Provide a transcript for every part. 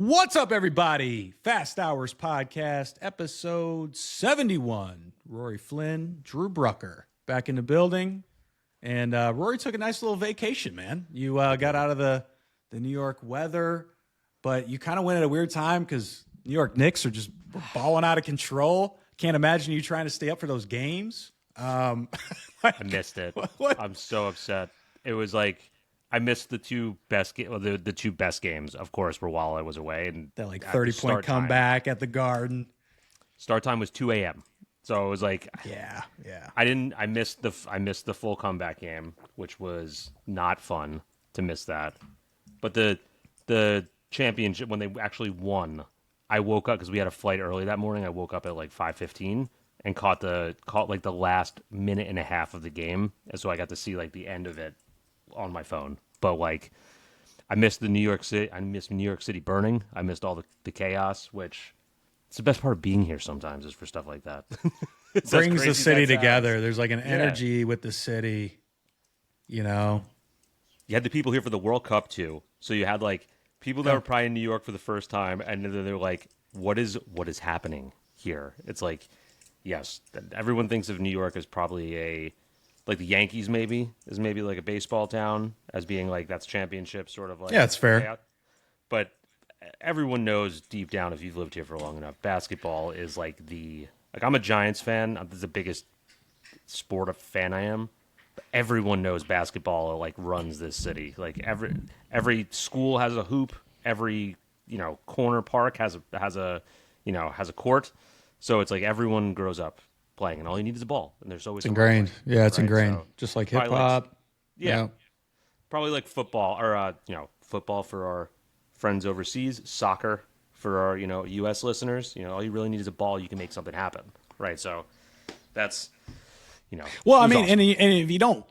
What's up, everybody? Fast Hours Podcast, episode 71. Rory Flynn, Drew Brucker, back in the building. And Rory took a nice little vacation, man. You got out of the New York weather, but you kind of went at a weird time because New York Knicks are just balling out of control. Can't imagine you trying to stay up for those games. I missed it. What? I'm so upset. It was like I missed the two best the two best games, of course, were while I was away, and That like at the 30-point start time- comeback at the Garden. Start time was 2 a.m. So it was like Yeah. I missed the full comeback game, which was not fun to miss that. But the championship, when they actually won, I woke up because we had a flight early that morning. I woke up at like 5:15 and caught like the last minute and a half of the game, and so I got to see like the end of it on my phone. But like I missed New York City burning. I missed all the chaos, which it's the best part of being here sometimes is for stuff like that. It's as Brings the crazy city as that together. sounds. There's like an energy with the city, you know. You had the people here for the World Cup too. So you had like people that were probably in New York for the first time, and then they're like, what is happening here? It's like, yes, everyone thinks of New York as probably like the Yankees maybe like a baseball town, as being like that's championship sort of like. Yeah, it's fair. layout. But everyone knows deep down, if you've lived here for long enough, basketball is like I'm a Giants fan. This is the biggest sport of fan I am. But everyone knows basketball like runs this city. Like every school has a hoop. Every corner park has a court. So it's like everyone grows up playing, and all you need is a ball, and there's always It's ingrained. someone Yeah, it's right? ingrained. So Just like hip probably hop. yeah. Probably like football, or football for our friends overseas, soccer for our U.S. listeners. All you really need is a ball. You can make something happen, right? So that's Well, I it was mean, awesome. and if you don't,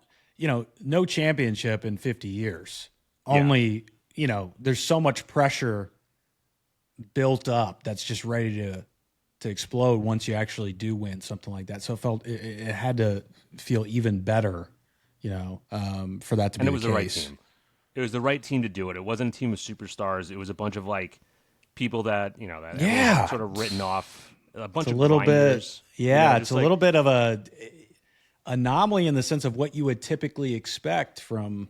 no championship in 50 years. Only, there's so much pressure built up that's just ready to explode once you actually do win something like that. So it had to feel even better, for that to be And the it was the right case. team. It was the right team to do it. It wasn't a team of superstars. It was a bunch of like people that that everyone had sort of written off. A bunch It's a of little grinders, bit, yeah. It's just a like- little bit of a anomaly in the sense of what you would typically expect from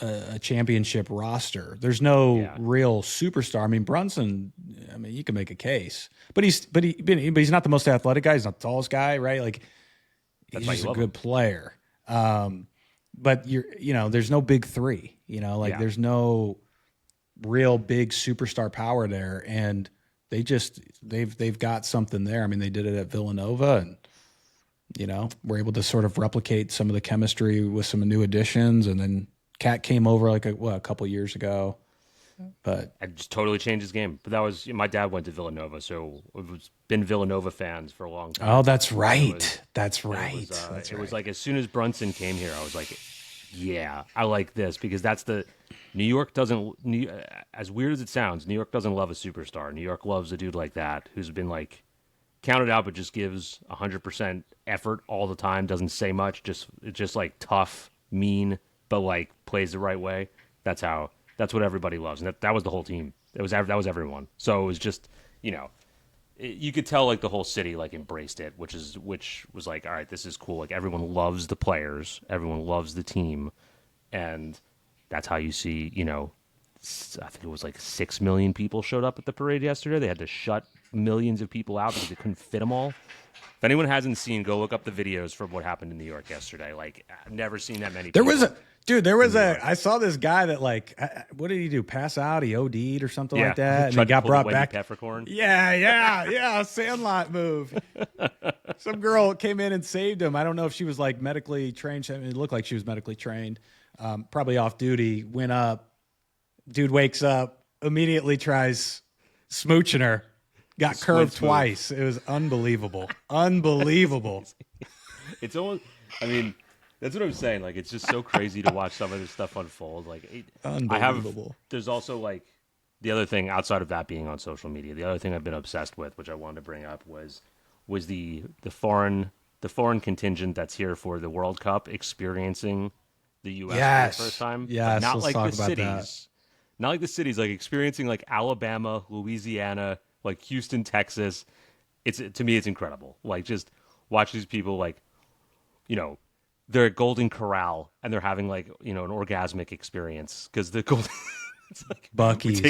a championship roster. There's no real superstar. I mean, Brunson. I mean, you can make a case, but he's not the most athletic guy. He's not the tallest guy, right? Like, That's he's why just you a love good him. player. But there's no big three. There's no real big superstar power there, and they've got something there. I mean, they did it at Villanova, and were able to sort of replicate some of the chemistry with some new additions, and then Cat came over like a couple years ago, but I just totally changed his game. But that was my dad went to Villanova, so we've been Villanova fans for a long time. oh, that's right, It was like as soon as Brunson came here, I was like, yeah, I like this because that's the New York doesn't. As weird as it sounds, New York doesn't love a superstar. New York loves a dude like that who's been like counted out, but just gives 100% effort all the time. Doesn't say much, just like tough, mean, but like plays the right way. That's what everybody loves, and that was the whole team. That was everyone. So it was just you could tell like the whole city like embraced it, which was like, all right, this is cool. Like everyone loves the players, everyone loves the team, and that's how you see. I think it was like 6 million people showed up at the parade yesterday. They had to shut millions of people out because they couldn't fit them all. If anyone hasn't seen, go look up the videos from what happened in New York yesterday. Like I've never seen that many. There people. was I saw this guy that like, what did he do? Pass out? He OD'd or something like that, and he Tried to got pull the brought Wendy back. Peppercorn. Yeah, Sandlot move. Some girl came in and saved him. I don't know if she was like medically trained. I mean, it looked like she was medically trained. Probably off duty. Went up. Dude wakes up, immediately tries smooching her. Got curved twice. It was unbelievable. Unbelievable. It's almost. I mean, that's what I'm saying. Like, it's just so crazy to watch some of this stuff unfold. Like, Unbelievable. There's also like the other thing outside of that being on social media. The other thing I've been obsessed with, which I wanted to bring up, was the foreign contingent that's here for the World Cup experiencing the U.S. Yes. for the first time. Yes, But not let's like talk the about cities. that. not like the cities, like experiencing like Alabama, Louisiana, like Houston, Texas. To me, it's incredible. Like just watch these people like, you know, they're at Golden Corral and they're having like, you know, an orgasmic experience because the golden it's like Bucky's,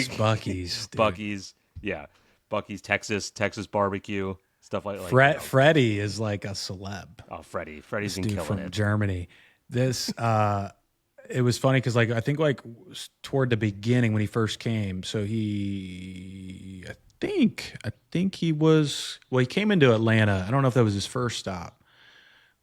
yeah, Bucky's, Texas barbecue, stuff like Freddie is like a celeb. Oh, Freddie's been dude killing from it. Germany. This it was funny because like I think like toward the beginning when he first came, so I think he was he came into Atlanta. I don't know if that was his first stop,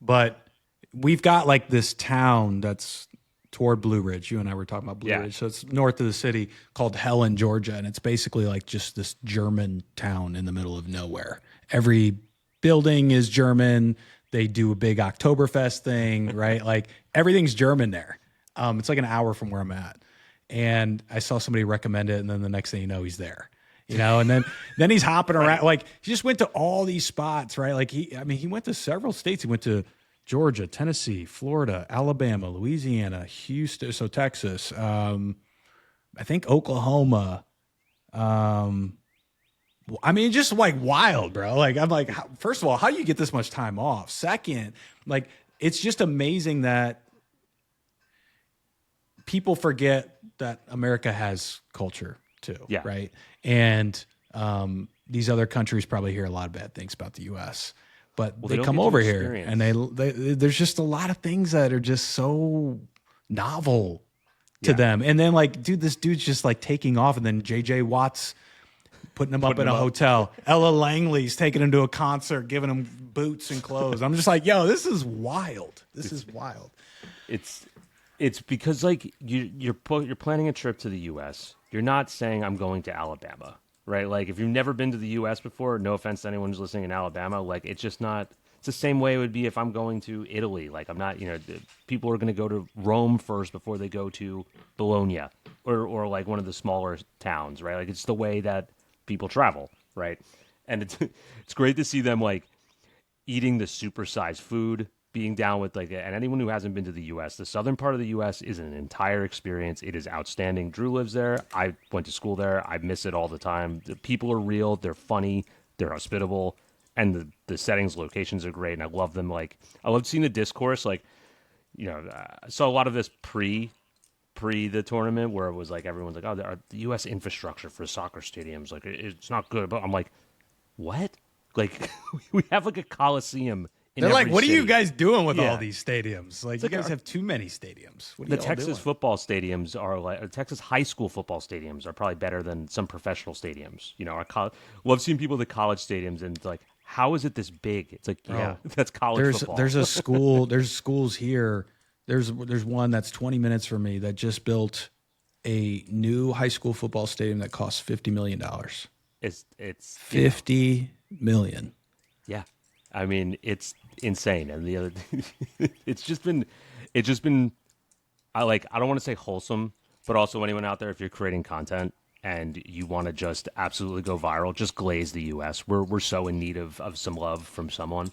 but we've got like this town that's toward Blue Ridge. You and I were talking about Blue Ridge. So it's north of the city called Helen, Georgia. And it's basically like just this German town in the middle of nowhere. Every building is German. They do a big Oktoberfest thing, right? Like everything's German there. It's like an hour from where I'm at. And I saw somebody recommend it. And then the next thing you know, he's there, you know, and then he's hopping around. Like he just went to all these spots, right? Like he went to several states. He went to Georgia, Tennessee, Florida, Alabama, Louisiana, Houston, so Texas, I think Oklahoma. I mean, just like wild, bro. Like I'm like, first of all, how do you get this much time off? Second, like it's just amazing that people forget that America has culture too, right? And these other countries probably hear a lot of bad things about the U.S., but they come over here and there's just a lot of things that are just so novel to them. And then like, dude, this dude's just like taking off, and then JJ Watt's putting him up in a hotel. Ella Langley's taking him to a concert, giving him boots and clothes. I'm just like, yo, this is wild. This is wild. It's because like you're planning a trip to the U.S. You're not saying I'm going to Alabama. Right, like if you've never been to the U.S. before, no offense to anyone who's listening in Alabama, like it's just not. It's the same way it would be if I'm going to Italy. Like I'm not, you know, people are going to go to Rome first before they go to Bologna or like one of the smaller towns, right? Like it's the way that people travel, right? And it's great to see them like eating the supersized food, being down with like, and anyone who hasn't been to the U.S., the southern part of the U.S. is an entire experience. It is outstanding. Drew lives there. I went to school there. I miss it all the time. The people are real. They're funny. They're hospitable. And the settings, locations are great. And I love them. Like, I love seeing the discourse. Like, you know, I saw a lot of this pre the tournament where it was like, everyone's like, oh, the U.S. infrastructure for soccer stadiums, like, it's not good. But I'm like, what? Like, we have like a Coliseum. They're like, what are you guys doing with all these stadiums? Like, you guys have too many stadiums. What are the Texas football stadiums are like, Texas high school football stadiums are probably better than some professional stadiums. You know, love seeing people at the college stadiums, and it's like, how is it this big? It's like, that's college football. There's a school. There's schools here. There's one that's 20 minutes from me that just built a new high school football stadium that costs $50 million. It's $50 million. Yeah. I mean, it's insane. And the other it's just been I don't want to say wholesome, but also anyone out there, if you're creating content and you want to just absolutely go viral, just glaze the US. We're so in need of some love from someone.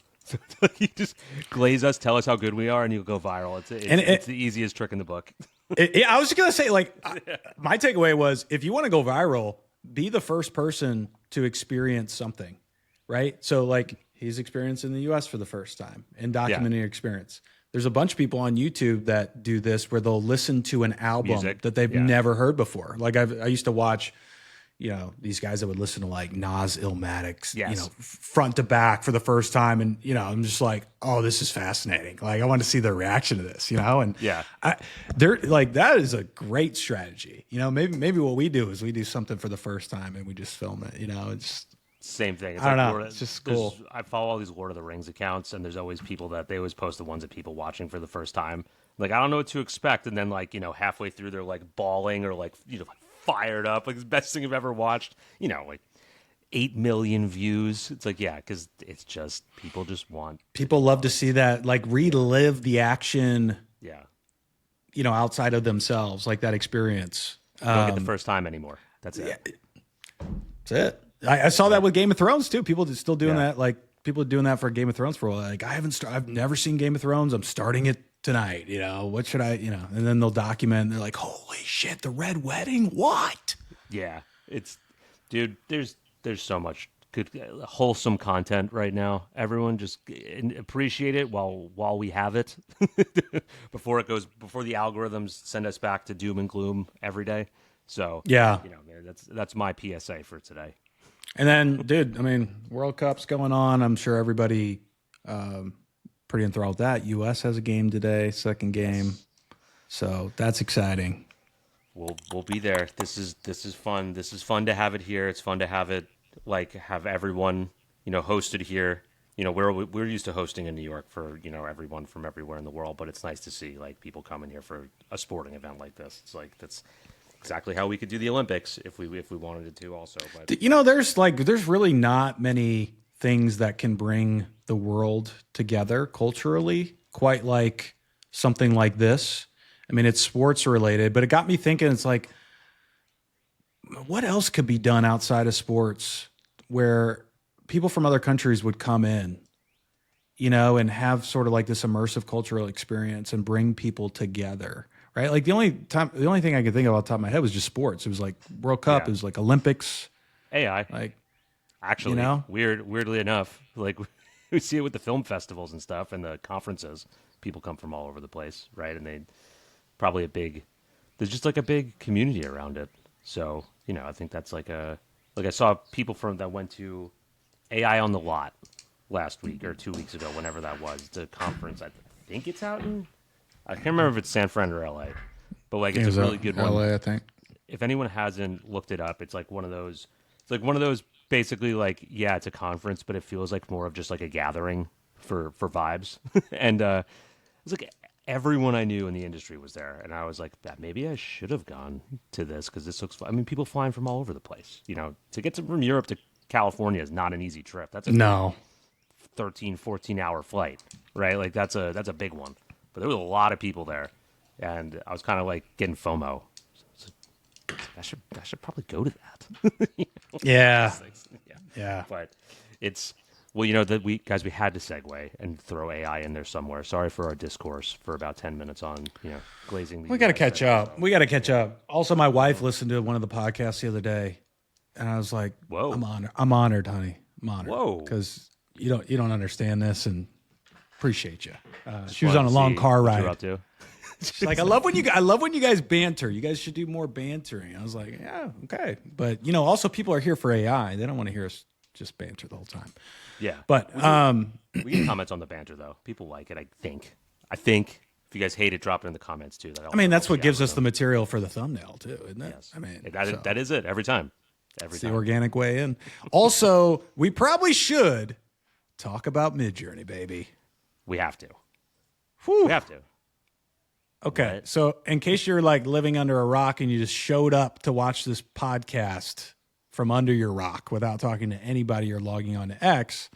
You just glaze us, tell us how good we are, and you'll go viral. It's the easiest trick in the book. I was just gonna say, like, my takeaway was, if you want to go viral, be the first person to experience something, right? So like, he's experiencing the U.S. for the first time and documenting your experience. There's a bunch of people on YouTube that do this where they'll listen to an album that they've never heard before. Like I used to watch, you know, these guys that would listen to like Nas Illmatic's, you know, front to back for the first time. And, you know, I'm just like, oh, this is fascinating. Like, I want to see their reaction to this, you know? And they're like, that is a great strategy. You know, maybe what we do is we do something for the first time and we just film it, you know, it's same thing. I don't know. It's just cool. I follow all these Lord of the Rings accounts, and there's always people that they always post the ones of people watching for the first time. Like, I don't know what to expect, and then like, you know, halfway through they're like bawling or like, you know, like fired up, like the best thing I've ever watched. You know, like 8 million views. It's like, yeah, because it's just people love to see that, like relive the action. Yeah, you know, outside of themselves, like that experience. Don't get the first time anymore. That's it. Yeah, that's it. I saw that with Game of Thrones too. People are still doing that. Like, people are doing that for Game of Thrones for a while. Like, I've never seen Game of Thrones. I'm starting it tonight? You know, what should I, you know, and then they'll document, and they're like, holy shit, the red wedding. What? Yeah. Dude, there's so much good, wholesome content right now. Everyone just appreciate it while we have it before the algorithms send us back to doom and gloom every day. So, yeah, you know, that's my PSA for today. And then, dude, I mean, World Cup's going on. I'm sure everybody pretty enthralled with that. U.S. has a game today, second game. Yes. So that's exciting. We'll be there. This is fun. This is fun to have it here. It's fun to have it, like, have everyone, you know, hosted here. You know, we're used to hosting in New York for, you know, everyone from everywhere in the world, but it's nice to see, like, people coming here for a sporting event like this. It's like, that's exactly how we could do the Olympics if we wanted it to also. But you know, there's really not many things that can bring the world together culturally quite like something like this. I mean, it's sports related, but it got me thinking, it's like, what else could be done outside of sports where people from other countries would come in, you know, and have sort of like this immersive cultural experience and bring people together, right? Like the only thing I could think of off the top of my head was just sports. It was like World Cup, It was like Olympics. AI. Like, actually, you know? Weirdly enough, like we see it with the film festivals and stuff and the conferences. People come from all over the place, right? And there's just like a big community around it. So, you know, I think that's like I saw people that went to AI on the Lot last week or 2 weeks ago, whenever that was, the conference. I think it's out I can't remember if it's San Fran or LA, but like it's a really good one. LA, I think. If anyone hasn't looked it up, it's like one of those. It's like one of those basically like, yeah, it's a conference, but it feels like more of just like a gathering for vibes. And it's like everyone I knew in the industry was there, and I was like, that maybe I should have gone to this because this looks fun. I mean, people flying from all over the place. You know, to get from Europe to California is not an easy trip. That's a 13, 14-hour flight, right? Like that's a big one. But there was a lot of people there, and I was kind of like getting FOMO. I should probably go to that. You know? Yeah. Yeah. But it's, well, you know, we had to segue and throw AI in there somewhere. Sorry for our discourse for about 10 minutes on, you know, glazing. We got to catch up. We got to catch up. Also, my wife listened to one of the podcasts the other day, and I was like, "Whoa, I'm honored, honey. I'm honored. Whoa, because you don't understand this, and appreciate you." She was on a long car ride. She's like, I love when you guys banter. You guys should do more bantering. I was like, yeah, okay. But, you know, also people are here for AI. They don't want to hear us just banter the whole time. Yeah. But we get comments on the banter, though. People like it, I think. If you guys hate it, drop it in the comments, too. I mean, that's what gives us the material for the thumbnail, too, isn't it? Yes. I mean, that is it every time. It's the organic way in. Also, we probably should talk about Midjourney, baby. We have to. Whew. We have to. Okay, so in case you're like living under a rock and you just showed up to watch this podcast from under your rock without talking to anybody or logging on to X,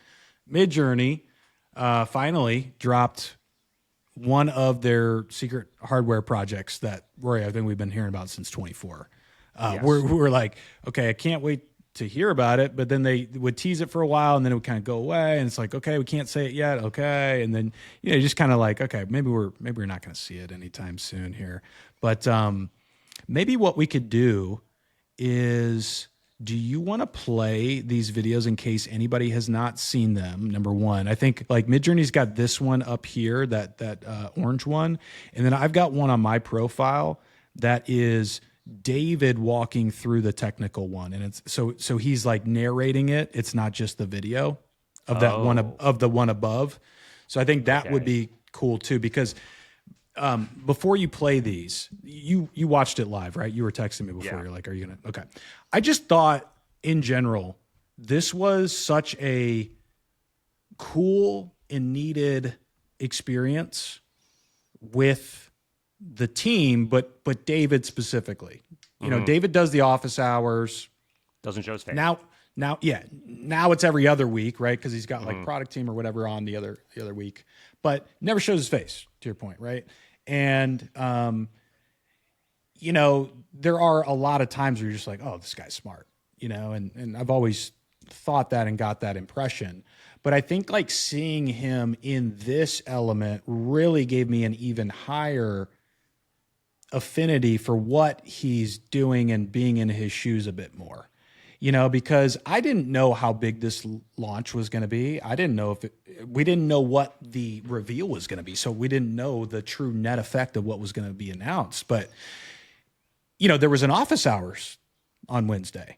Midjourney finally dropped one of their secret hardware projects that, Rory, I think we've been hearing about since 24. Yes. We're like, okay, I can't wait to hear about it, but then they would tease it for a while and then it would kind of go away, and it's like, okay, we can't say it yet, okay, and then just kind of like, okay, maybe we're not going to see it anytime soon here, but maybe what we could do is, do you want to play these videos in case anybody has not seen them? Number one, I think like Midjourney's got this one up here, that orange one, and then I've got one on my profile that is David walking through the technical one, and it's so he's like narrating it. It's not just the video of that one of the one above. So I think that would be cool too, because before you play these, you watched it live, right? You were texting me before. Yeah. You're like, are you gonna? Okay. I just thought in general, this was such a cool and needed experience with the team, but David specifically. You know, David does the office hours. Doesn't show his face. Now it's every other week, right? Because he's got like product team or whatever on the other week, but never shows his face, to your point, right? And there are a lot of times where you're just like, oh, this guy's smart, and I've always thought that and got that impression. But I think like seeing him in this element really gave me an even higher affinity for what he's doing and being in his shoes a bit more, because I didn't know how big this launch was going to be. I didn't know we didn't know what the reveal was going to be. So we didn't know the true net effect of what was going to be announced. But, there was an office hours on Wednesday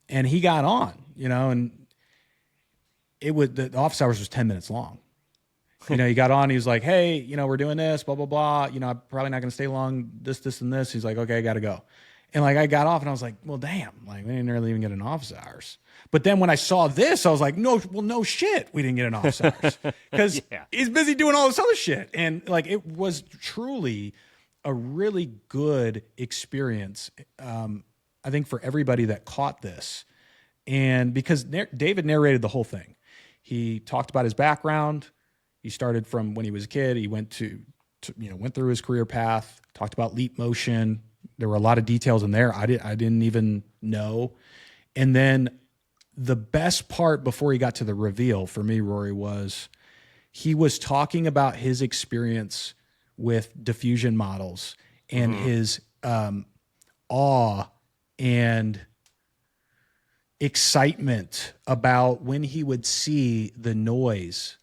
and he got on, and the office hours was 10 minutes long. He got on, he was like, hey, we're doing this, blah, blah, blah. I'm probably not going to stay long, this, and this. He's like, okay, I got to go. And like, I got off and I was like, well, damn, like we didn't really even get an office hours. But then when I saw this, I was like, no shit. We didn't get an office hours because he's busy doing all this other shit. And like, it was truly a really good experience. I think for everybody that caught this, and because David narrated the whole thing, he talked about his background. He started from when he was a kid. He went went through his career path, talked about Leap Motion. There were a lot of details in there I didn't even know. And then the best part before he got to the reveal for me, Rory, was he was talking about his experience with diffusion models and his awe and excitement about when he would see the noise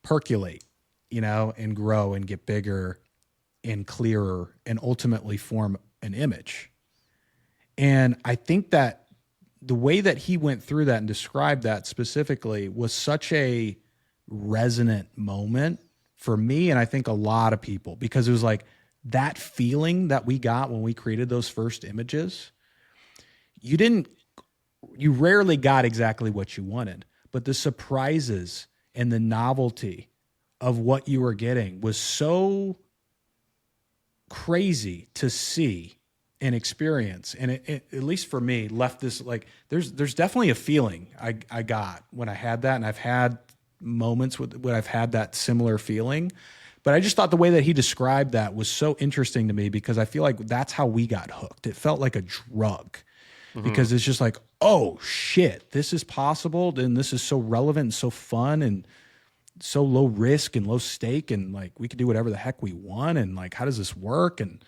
percolate, and grow and get bigger and clearer and ultimately form an image. And I think that the way that he went through that and described that specifically was such a resonant moment for me. And I think a lot of people, because it was like that feeling that we got when we created those first images, you rarely got exactly what you wanted, but the surprises and the novelty of what you were getting was so crazy to see and experience. And it at least for me, left this like, there's definitely a feeling I got when I had that. And I've had moments when I've had that similar feeling, but I just thought the way that he described that was so interesting to me because I feel like that's how we got hooked. It felt like a drug because it's just like, oh shit, this is possible. And this is so relevant and so fun and so low risk and low stake. And like, we could do whatever the heck we want. And like, how does this work? And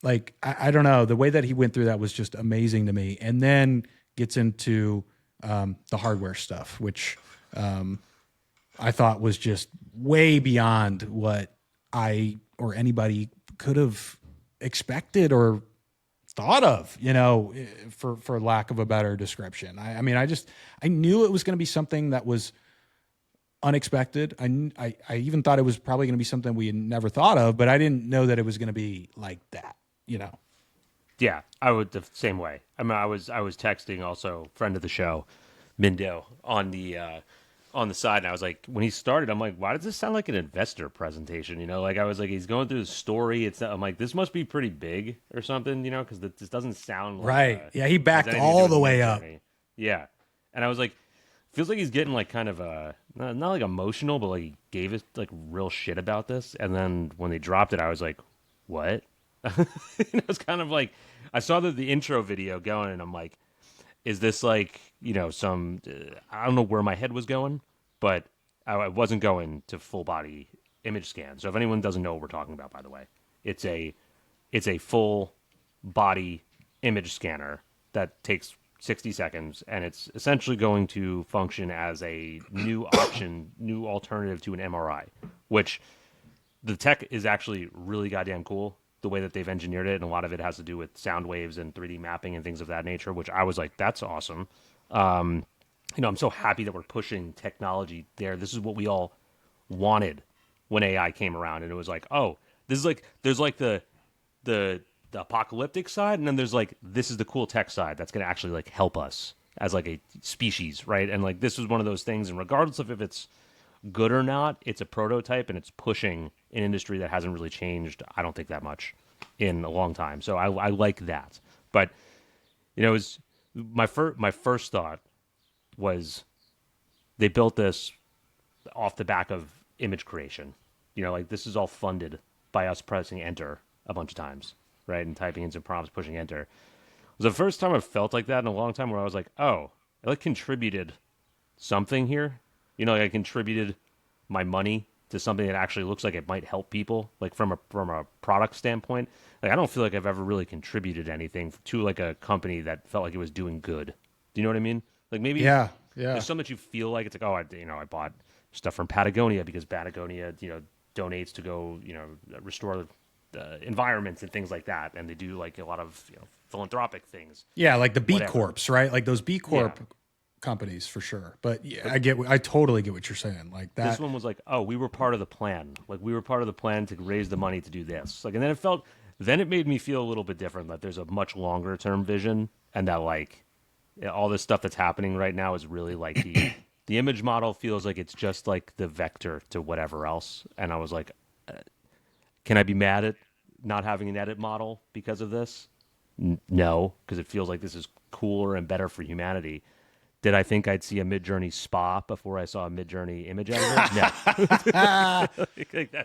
like, I don't know, the way that he went through that was just amazing to me. And then gets into the hardware stuff, which I thought was just way beyond what I or anybody could have expected or thought of, for lack of a better description. I mean, I knew it was going to be something that was unexpected. I even thought it was probably going to be something we had never thought of, but I didn't know that it was going to be like that, Yeah, I would the same way. I mean, I was texting also friend of the show, Mindo, on the side, and I was like, when he started, I'm like, why does this sound like an investor presentation? Like I was like, he's going through the story. I'm like, this must be pretty big or something, because this doesn't sound like right. Yeah, he backed all the way up. Yeah, and I was like, feels like he's getting like kind of not like emotional, but like he gave us like real shit about this. And then when they dropped it, I was like, what? I was kind of like, I saw the intro video going, and I'm like, is this like, some, I don't know where my head was going, but I wasn't going to full body image scan. So if anyone doesn't know what we're talking about, by the way, it's a full body image scanner that takes 60 seconds, and it's essentially going to function as a new alternative to an MRI, which the tech is actually really goddamn cool. The way that they've engineered it, and a lot of it has to do with sound waves and 3D mapping and things of that nature, which I was like, that's awesome. I'm so happy that we're pushing technology there. This is what we all wanted when AI came around, and it was like, oh, this is like, there's like the apocalyptic side, and then there's like, this is the cool tech side that's going to actually like help us as like a species, right? And like, this was one of those things, and regardless of if it's good or not, it's a prototype, and it's pushing an industry that hasn't really changed, I don't think, that much in a long time. So I like that. But it was my first thought was they built this off the back of image creation. Like this is all funded by us pressing enter a bunch of times, right, and typing in some prompts, pushing enter. It was the first time I felt like that in a long time, where I was like, oh, I like contributed something here. You know, like I contributed my money to something that actually looks like it might help people, like from a product standpoint. Like I don't feel like I've ever really contributed anything to like a company that felt like it was doing good. Do you know what I mean? Like maybe Yeah, yeah. there's some that you feel like it's like, oh, I bought stuff from Patagonia because Patagonia, donates to go, restore environments and things like that, and they do like a lot of philanthropic things. Yeah, like the B Whatever. Corps, right? Like those B Corp Yeah. companies for sure. But yeah, I totally get what you're saying. Like that. This one was like, oh, we were part of the plan. Like we were part of the plan to raise the money to do this. Like, and then it made me feel a little bit different. That there's a much longer term vision, and that like all this stuff that's happening right now is really like the image model feels like it's just like the vector to whatever else. And I was like, can I be mad at not having an edit model because of this? No, because it feels like this is cooler and better for humanity. Did I think I'd see a Midjourney spa before I saw a Midjourney image editor? No.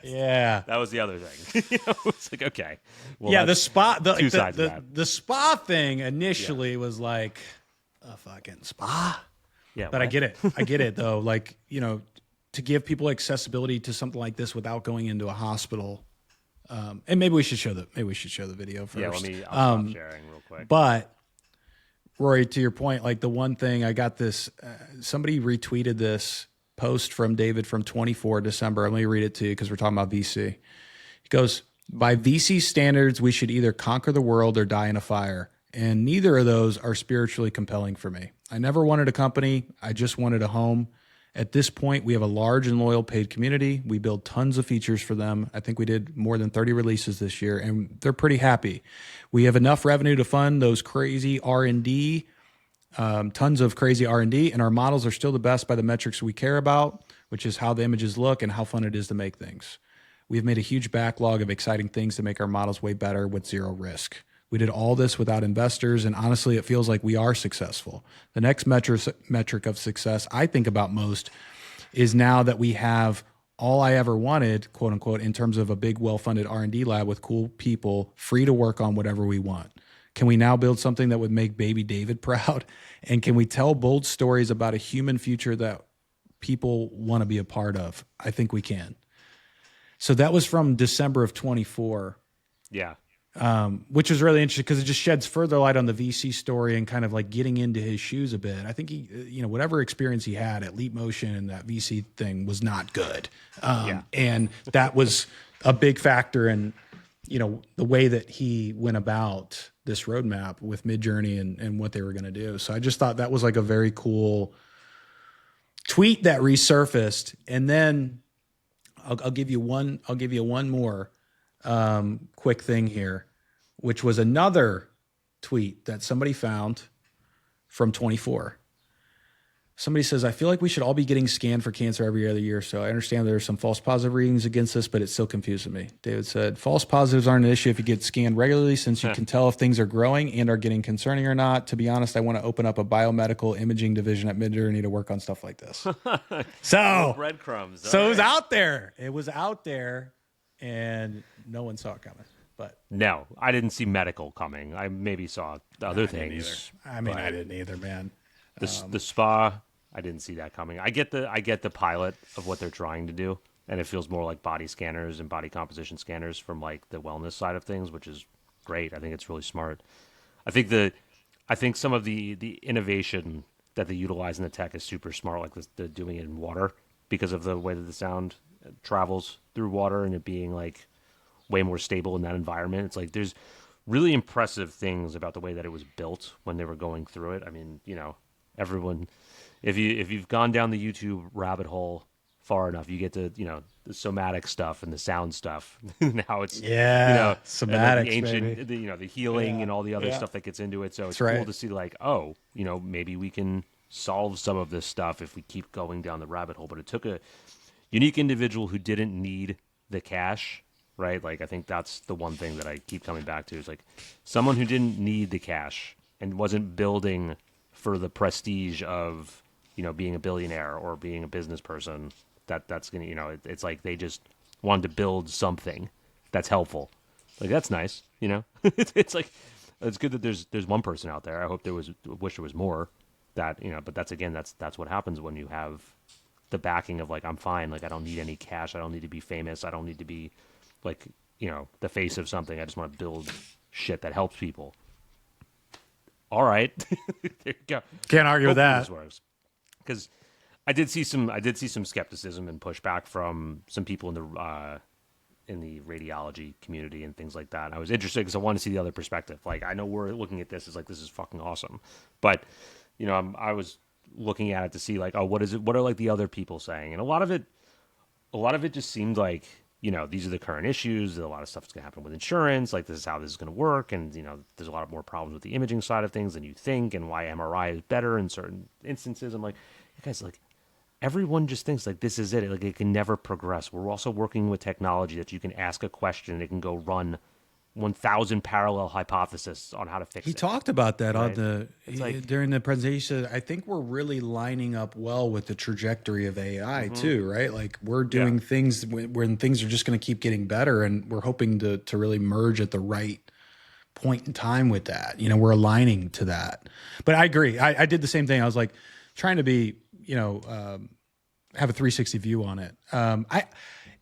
Yeah, that was the other thing. It's like, okay. Well, yeah, the spa, two sides of that. the spa thing initially was like a fucking spa. Yeah, but I get it though. Like, to give people accessibility to something like this without going into a hospital. And maybe we should show the video first. Yeah, I'll stop sharing real quick. But Rory, to your point, like the one thing I got this, somebody retweeted this post from David from 24 December. Let me read it to you because we're talking about VC. He goes, by VC standards, we should either conquer the world or die in a fire. And neither of those are spiritually compelling for me. I never wanted a company. I just wanted a home. At this point, we have a large and loyal paid community. We build tons of features for them. I think we did more than 30 releases this year, and they're pretty happy. We have enough revenue to fund those crazy R&D, tons of crazy R&D, and our models are still the best by the metrics we care about, which is how the images look and how fun it is to make things. We've made a huge backlog of exciting things to make our models way better with zero risk. We did all this without investors, and honestly, it feels like we are successful. The next metric of success I think about most is now that we have all I ever wanted, quote unquote, in terms of a big, well-funded R&D lab with cool people, free to work on whatever we want. Can we now build something that would make baby David proud? And can we tell bold stories about a human future that people want to be a part of? I think we can. So that was from December of 24. Yeah. Which is really interesting because it just sheds further light on the VC story and kind of like getting into his shoes a bit. I think he, whatever experience he had at Leap Motion and that VC thing was not good. And that was a big factor in, the way that he went about this roadmap with Midjourney and what they were going to do. So I just thought that was like a very cool tweet that resurfaced. And then I'll give you one more quick thing here, which was another tweet that somebody found from 24. Somebody says, I feel like we should all be getting scanned for cancer every other year. So I understand there are some false positive readings against this, but it still confuses me. David said, false positives aren't an issue if you get scanned regularly, since you can tell if things are growing and are getting concerning or not. To be honest, I want to open up a biomedical imaging division at Midjourney to work on stuff like this. So breadcrumbs. So it was out there. It was out there. And no one saw it coming. But no, I didn't see medical coming. I maybe saw other things. I didn't either, man. The spa, I didn't see that coming. I get the pilot of what they're trying to do, and it feels more like body scanners and body composition scanners from like the wellness side of things, which is great. I think it's really smart. I think some of the innovation that they utilize in the tech is super smart, like the doing it in water because of the way that the sound travels through water and it being like way more stable in that environment. It's like there's really impressive things about the way that it was built when they were going through it. I mean, everyone, if you've gone down the YouTube rabbit hole far enough, you get to the somatic stuff and the sound stuff. Now it's somatic, the ancient, the healing and all the other stuff that gets into it. So it's cool to see like, maybe we can solve some of this stuff if we keep going down the rabbit hole. But it took a unique individual who didn't need the cash, right? Like, I think that's the one thing that I keep coming back to is like someone who didn't need the cash and wasn't building for the prestige of, being a billionaire or being a business person. That's going to, it's like they just wanted to build something that's helpful. Like, that's nice, It's like, it's good that there's one person out there. I wish there was more. that, but that's what happens when you have the backing of like, I'm fine. Like, I don't need any cash. I don't need to be famous. I don't need to be like, the face of something. I just want to build shit that helps people. All right. There you go. Can't argue with that. Because I did see some skepticism and pushback from some people in the radiology community and things like that. I was interested because I wanted to see the other perspective. Like, I know we're looking at this as like, this is fucking awesome, but I was looking at it to see like, oh, what is it? What are like the other people saying? And a lot of it just seemed like, these are the current issues. A lot of stuff is going to happen with insurance. Like, this is how this is going to work. And, there's a lot of more problems with the imaging side of things than you think, and why MRI is better in certain instances. I'm like, you guys, like, everyone just thinks like this is it. Like, it can never progress. We're also working with technology that you can ask a question and it can go run 1,000 parallel hypotheses on how to fix it. He talked about that right? on during the presentation. I think we're really lining up well with the trajectory of AI too, right? Like, we're doing things when things are just going to keep getting better, and we're hoping to really merge at the right point in time with that. We're aligning to that. But I agree. I did the same thing. I was like trying to be, have a 360 view on it.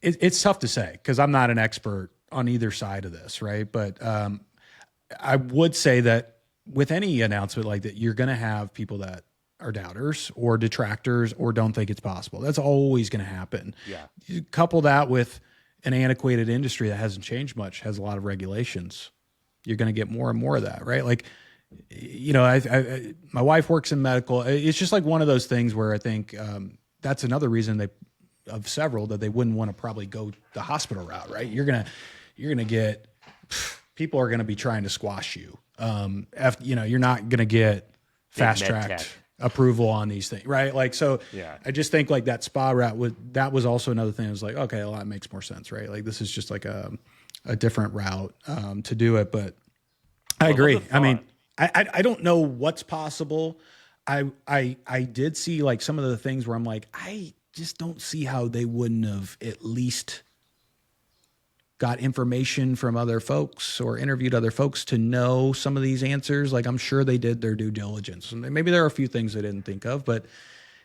It's tough to say because I'm not an expert on either side of this, right? But I would say that with any announcement like that, you're going to have people that are doubters or detractors or don't think it's possible. That's always going to happen. Yeah. You couple that with an antiquated industry that hasn't changed much, has a lot of regulations. You're going to get more and more of that, right? Like, my wife works in medical. It's just like one of those things where I think that's another reason of several that they wouldn't want to probably go the hospital route, right? You're gonna get people are gonna be trying to squash you. You're not gonna get fast tracked approval on these things, right? Like, so I just think like that spa route was also another thing. I was like, okay, well, that makes more sense, right? Like, this is just like a different route to do it, but I agree. I mean, I don't know what's possible. I did see like some of the things where I'm like, I just don't see how they wouldn't have at least got information from other folks or interviewed other folks to know some of these answers. Like, I'm sure they did their due diligence. And maybe there are a few things they didn't think of, but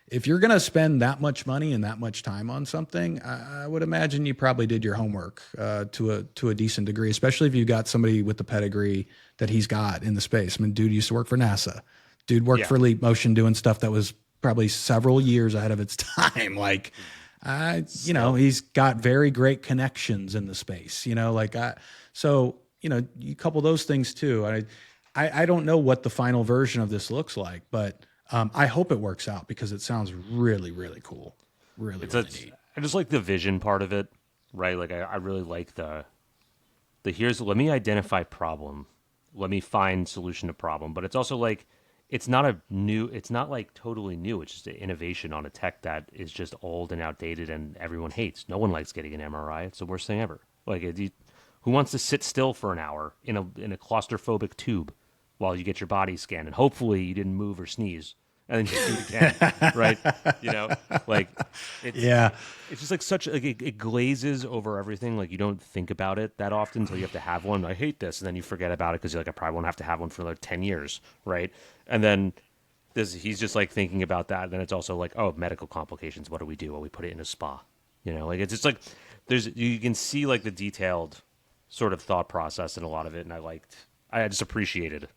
if you're going to spend that much money and that much time on something, I would imagine you probably did your homework to a decent degree, especially if you got somebody with the pedigree that he's got in the space. I mean, dude used to work for NASA. Dude worked for Leap Motion doing stuff that was probably several years ahead of its time. Like, he's got very great connections in the space, so, you couple those things too. I don't know what the final version of this looks like, but I hope it works out because it sounds really, really cool. Really neat. I just like the vision part of it, right? Like, I really like the let me identify problem. Let me find solution to problem. But it's also like, it's not like totally new. It's just an innovation on a tech that is just old and outdated and everyone hates. No one likes getting an MRI. It's the worst thing ever. Like, who wants to sit still for an hour in a claustrophobic tube while you get your body scanned, and hopefully you didn't move or sneeze, and then you do it again, right? Like, it's just like it glazes over everything. Like, you don't think about it that often until you have to have one. I hate this, and then you forget about it because you're like, I probably won't have to have one for like 10 years, right? And then he's just like thinking about that. And then it's also like, oh, medical complications. What do we do? Well, we put it in a spa. Like, it's just like you can see like the detailed sort of thought process in a lot of it, and I just appreciated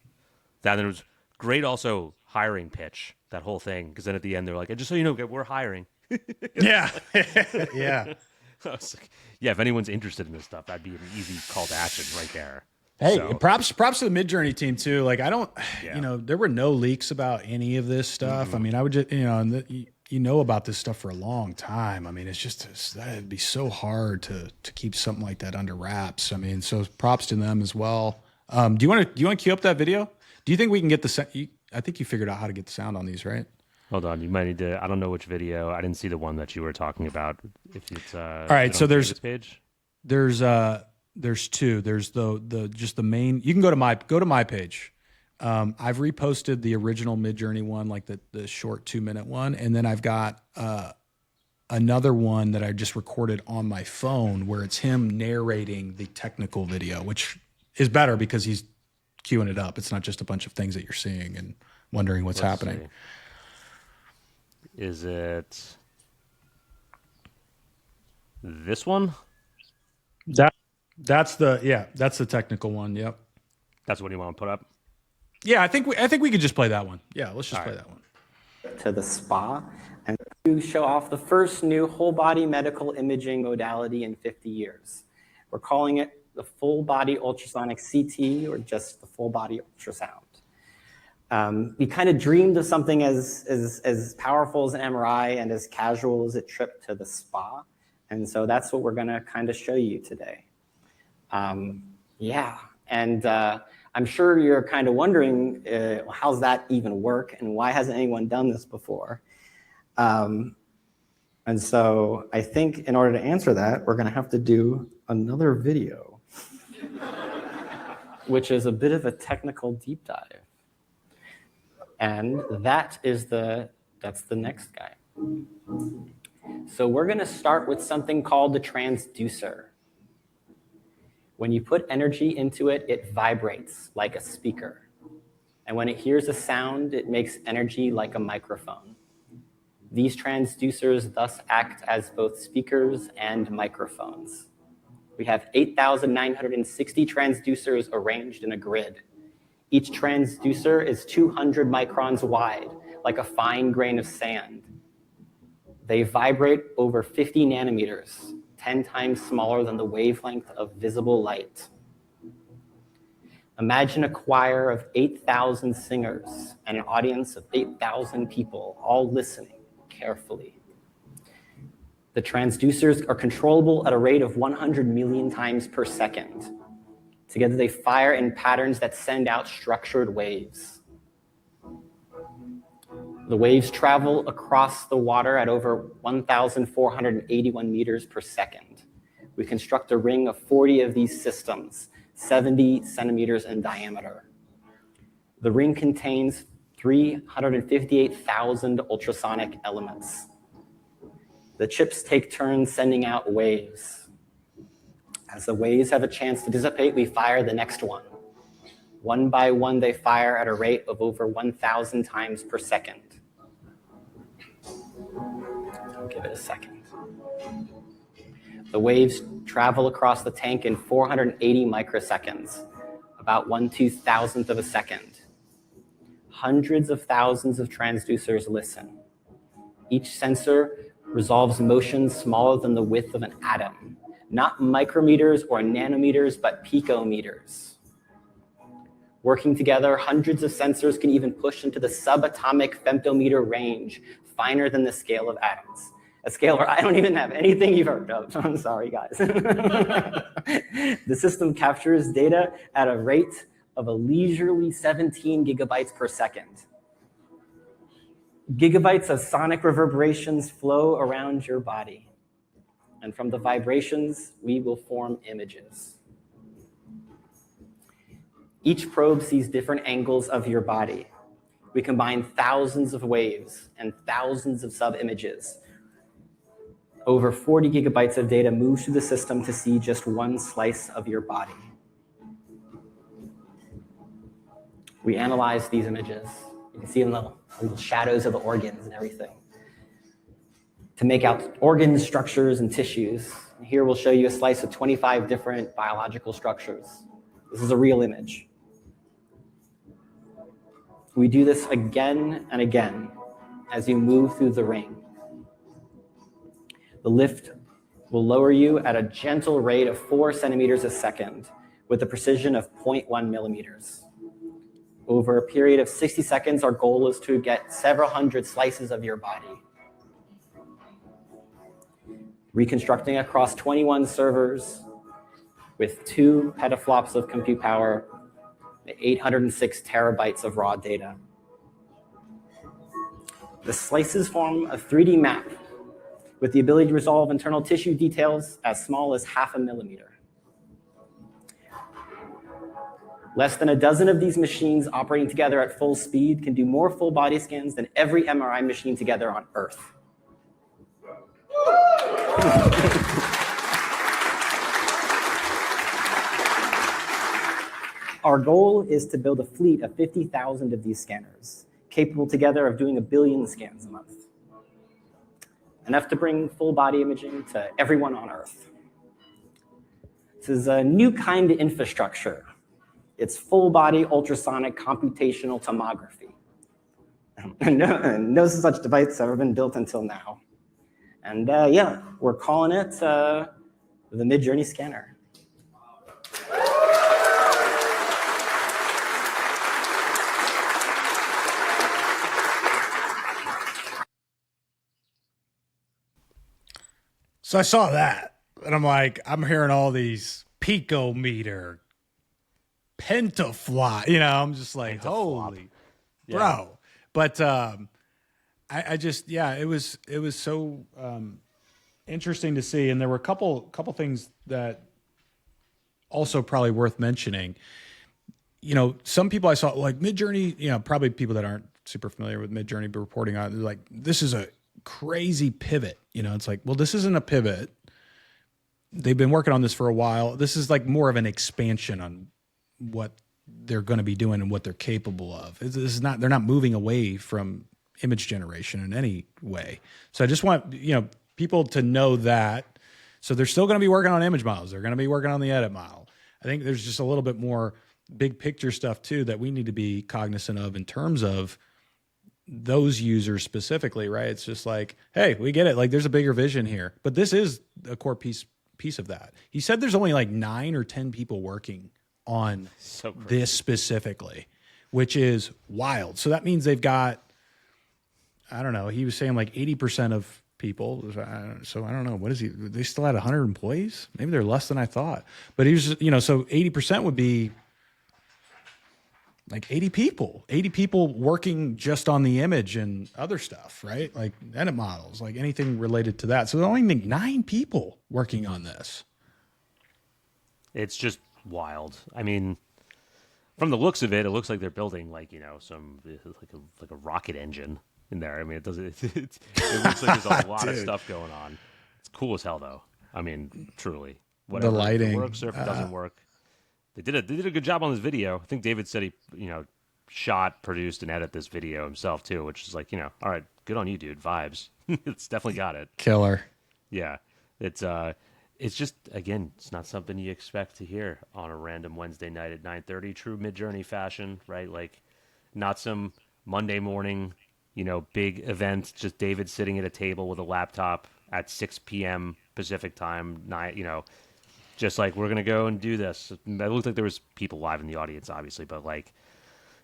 that. And it was great also hiring pitch, that whole thing, because then at the end they're like, just so you know, we're hiring. Yeah. Yeah. I was like, if anyone's interested in this stuff, that'd be an easy call to action right there. Hey, props to the Midjourney team too. Like, there were no leaks about any of this stuff. Mm-hmm. I mean, I would just, about this stuff for a long time. I mean, that'd be so hard to keep something like that under wraps. I mean, so props to them as well. Do you want to queue up that video? Do you think we can get I think you figured out how to get the sound on these, right? Hold on, you might need to. I don't know which video. I didn't see the one that you were talking about. If it's all right, so there's page. There's two. There's just the main. You can go to my page. I've reposted the original Midjourney one, like the short 2-minute one, and then I've got another one that I just recorded on my phone where it's him narrating the technical video, which is better because he's queuing it up. It's not just a bunch of things that you're seeing and wondering what's happening. See. Is it this one? That's the technical one. Yep. That's what you want to put up? Yeah, I think we could just play that one. Yeah, let's just play that one. To the spa and to show off the first new whole body medical imaging modality in 50 years. We're calling it the full body ultrasonic CT, or just the full body ultrasound. We kind of dreamed of something as powerful as an MRI and as casual as a trip to the spa. And so that's what we're gonna kind of show you today. I'm sure you're kind of wondering, how's that even work and why hasn't anyone done this before? And so I think in order to answer that, we're gonna have to do another video, which is a bit of a technical deep dive. And that's the next guy. So we're gonna start with something called the transducer. When you put energy into it, it vibrates like a speaker. And when it hears a sound, it makes energy like a microphone. These transducers thus act as both speakers and microphones. We have 8,960 transducers arranged in a grid. Each transducer is 200 microns wide, like a fine grain of sand. They vibrate over 50 nanometers, 10 times smaller than the wavelength of visible light. Imagine a choir of 8,000 singers and an audience of 8,000 people, all listening carefully. The transducers are controllable at a rate of 100 million times per second. Together they fire in patterns that send out structured waves. The waves travel across the water at over 1,481 meters per second. We construct a ring of 40 of these systems, 70 centimeters in diameter. The ring contains 358,000 ultrasonic elements. The chips take turns sending out waves. As the waves have a chance to dissipate, we fire the next one. One by one, they fire at a rate of over 1,000 times per second. I'll give it a second. The waves travel across the tank in 480 microseconds, about 1/2000th of a second. Hundreds of thousands of transducers listen. Each sensor resolves motions smaller than the width of an atom, not micrometers or nanometers, but picometers. Working together, hundreds of sensors can even push into the subatomic femtometer range, finer than the scale of atoms. A scale where I don't even have anything you've heard of. I'm sorry, guys. The system captures data at a rate of a leisurely 17 gigabytes per second. Gigabytes of sonic reverberations flow around your body. And from the vibrations, we will form images. Each probe sees different angles of your body. We combine thousands of waves and thousands of sub-images. Over 40 gigabytes of data moves through the system to see just one slice of your body. We analyze these images. You can see in the little shadows of the organs and everything, to make out organ structures and tissues. Here we'll show you a slice of 25 different biological structures. This is a real image. We do this again and again as you move through the ring. The lift will lower you at a gentle rate of 4 centimeters a second with a precision of 0.1 millimeters. Over a period of 60 seconds, our goal is to get several hundred slices of your body. Reconstructing across 21 servers with 2 petaflops of compute power, 806 terabytes of raw data. The slices form a 3D map with the ability to resolve internal tissue details as small as 0.5 millimeter. Less than a dozen of these machines operating together at full speed can do more full body scans than every MRI machine together on Earth. Our goal is to build a fleet of 50,000 of these scanners, capable together of doing 1 billion scans a month. Enough to bring full body imaging to everyone on Earth. This is a new kind of infrastructure. It's full body ultrasonic computational tomography. No such device has ever been built until now. And yeah, we're calling it the Midjourney Scanner. So I saw that, and I'm like, I'm hearing all these picometer, pentaflop. I'm just like, holy, bro. But I just, yeah, it was so interesting to see, and there were a couple things that also probably worth mentioning. Some people I saw like Midjourney, probably people that aren't super familiar with Midjourney, but reporting on it, they're like, this is a crazy pivot. It's like, well, this isn't a pivot. They've been working on this for a while. This is like more of an expansion on what they're going to be doing and what they're capable of. They're not moving away from image generation in any way. So I just want, people to know that. So they're still going to be working on image models. They're going to be working on the edit model. I think there's just a little bit more big picture stuff too that we need to be cognizant of in terms of those users specifically, right? It's just like, hey, we get it. Like there's a bigger vision here, but this is a core piece of that. He said there's only like 9 or 10 people working on this specifically, which is wild. So that means they've got, I don't know, he was saying like 80% of people. So I don't know. What is he? They still had 100 employees? Maybe they're less than I thought. But he was, so 80% would be like 80 people working just on the image and other stuff, right? Like edit models, like anything related to that. So there only 9 people working on this. It's just wild. I mean, from the looks of it, it looks like they're building like, some like a rocket engine in there. I mean, it looks like there's a lot of stuff going on. It's cool as hell though. I mean, truly. Whatever. The lighting. If it works or if it doesn't work. They did a good job on this video. I think David said he, shot, produced, and edited this video himself too, which is like, all right, good on you, dude. Vibes. It's definitely got it. Killer. Yeah. It's just, again, it's not something you expect to hear on a random Wednesday night at 9:30. True Midjourney fashion, right? Like, not some Monday morning, big event. Just David sitting at a table with a laptop at 6 p.m. Pacific time. Just like, we're going to go and do this. It looked like there was people live in the audience, obviously, but like,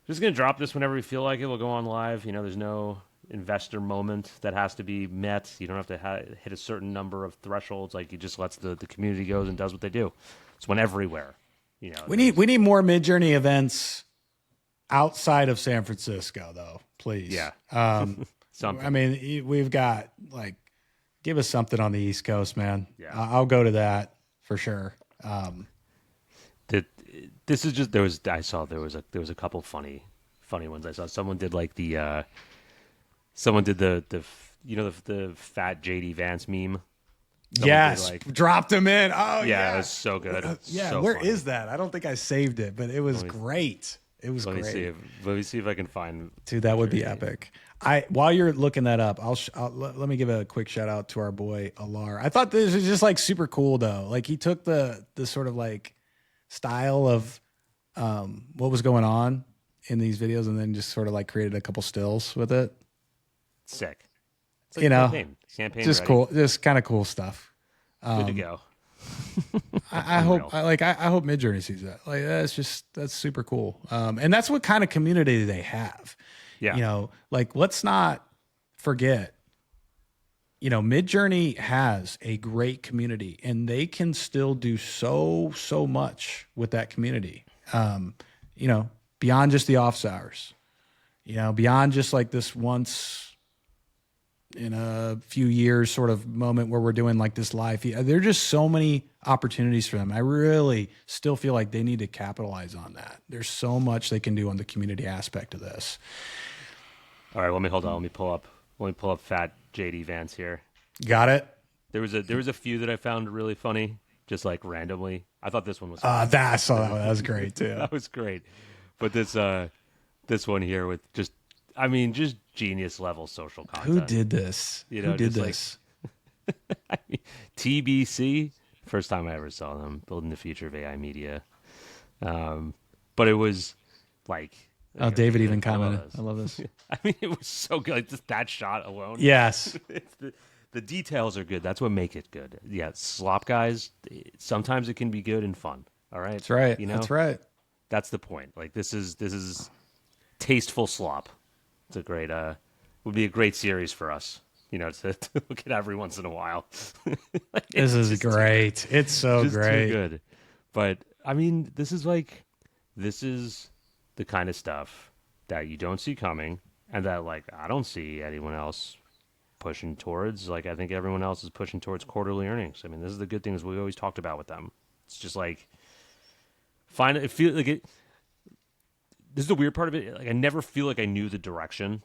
just going to drop this whenever we feel like it. We'll go on live. There's no investor moment that has to be met. You don't have to hit a certain number of thresholds. Like, he just lets the community goes and does what they do. It's one everywhere. We need more Midjourney events outside of San Francisco, though, please. Yeah. I mean, we've got like, give us something on the East Coast, man. Yeah. I'll go to that. For sure. This is just there was a couple funny ones. I saw someone did like the fat JD Vance meme. Yes, dropped him in. Oh yeah, it was so good. Yeah, so where funny. is that? I don't think I saved it, but it was great. It was great. Let me see if I can find. Dude, that would be epic. While you're looking that up, let me give a quick shout out to our boy Alar. I thought this was just like super cool though. Like he took the sort of like style of what was going on in these videos and then just sort of like created a couple stills with it. Sick. It's like campaign just ready. Cool, just kind of cool stuff. Good to go. I hope Midjourney sees that. Like that's super cool. And that's what kind of community they have. Yeah. Like let's not forget, Midjourney has a great community and they can still do so much with that community. Beyond just the office hours, beyond just like this once in a few years sort of moment where we're doing like this live. There are just so many opportunities for them. I really still feel like they need to capitalize on that. There's so much they can do on the community aspect of this. All right, let me pull up fat JD Vance here. Got it. There was a few that I found really funny, just like randomly. I thought this one was I saw that one. That was great too. That was great. But this one here with just I mean, just genius level social content. Who did this? You know, Who did this? I mean, TBC, first time I ever saw them, building the future of AI media. But it was like, oh, David even commented. I love this. I mean, it was so good. Like just that shot alone. Yes. The details are good. That's what make it good. Yeah, slop guys. Sometimes it can be good and fun. All right. That's right. You know? That's right. That's the point. Like this is tasteful slop. It's a great would be a great series for us. You know, to look at every once in a while. This is great. It's so just great. Too good. But I mean, this is the kind of stuff that you don't see coming, and that like I don't see anyone else pushing towards. Like I think everyone else is pushing towards quarterly earnings. I mean, this is the good things we always talked about with them. It's just like it feels like it. This is the weird part of it. Like I never feel like I knew the direction.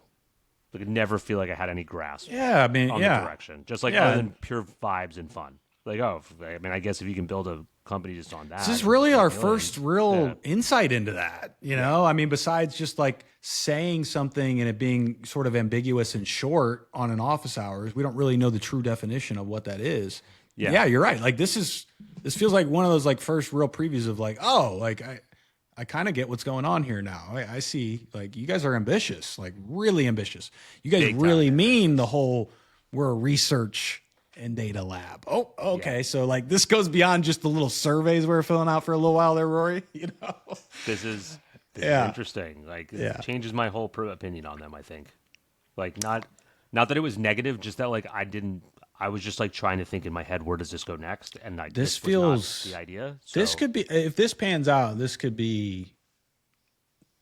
Like I never feel like I had any grasp. Yeah, I mean, on the direction. Just like other than pure vibes and fun. Like I mean, I guess if you can build a company just on that. This is really our first real insight into that. You know, I mean, besides just like saying something and it being sort of ambiguous and short on an office hours, we don't really know the true definition of what that is. Yeah, you're right. Like this feels like one of those like first real previews of like, oh, like I kind of get what's going on here now. I see like you guys are ambitious, like really ambitious. You guys really mean the whole we're a research and data lab. Oh, okay. Yeah. So like this goes beyond just the little surveys we were filling out for a little while there, Rory. You know, this is interesting. Like it changes my whole opinion on them. I think, like not that it was negative, just that like I was just like trying to think in my head, where does this go next? And this feels not the idea. So. This could be, if this pans out, this could be.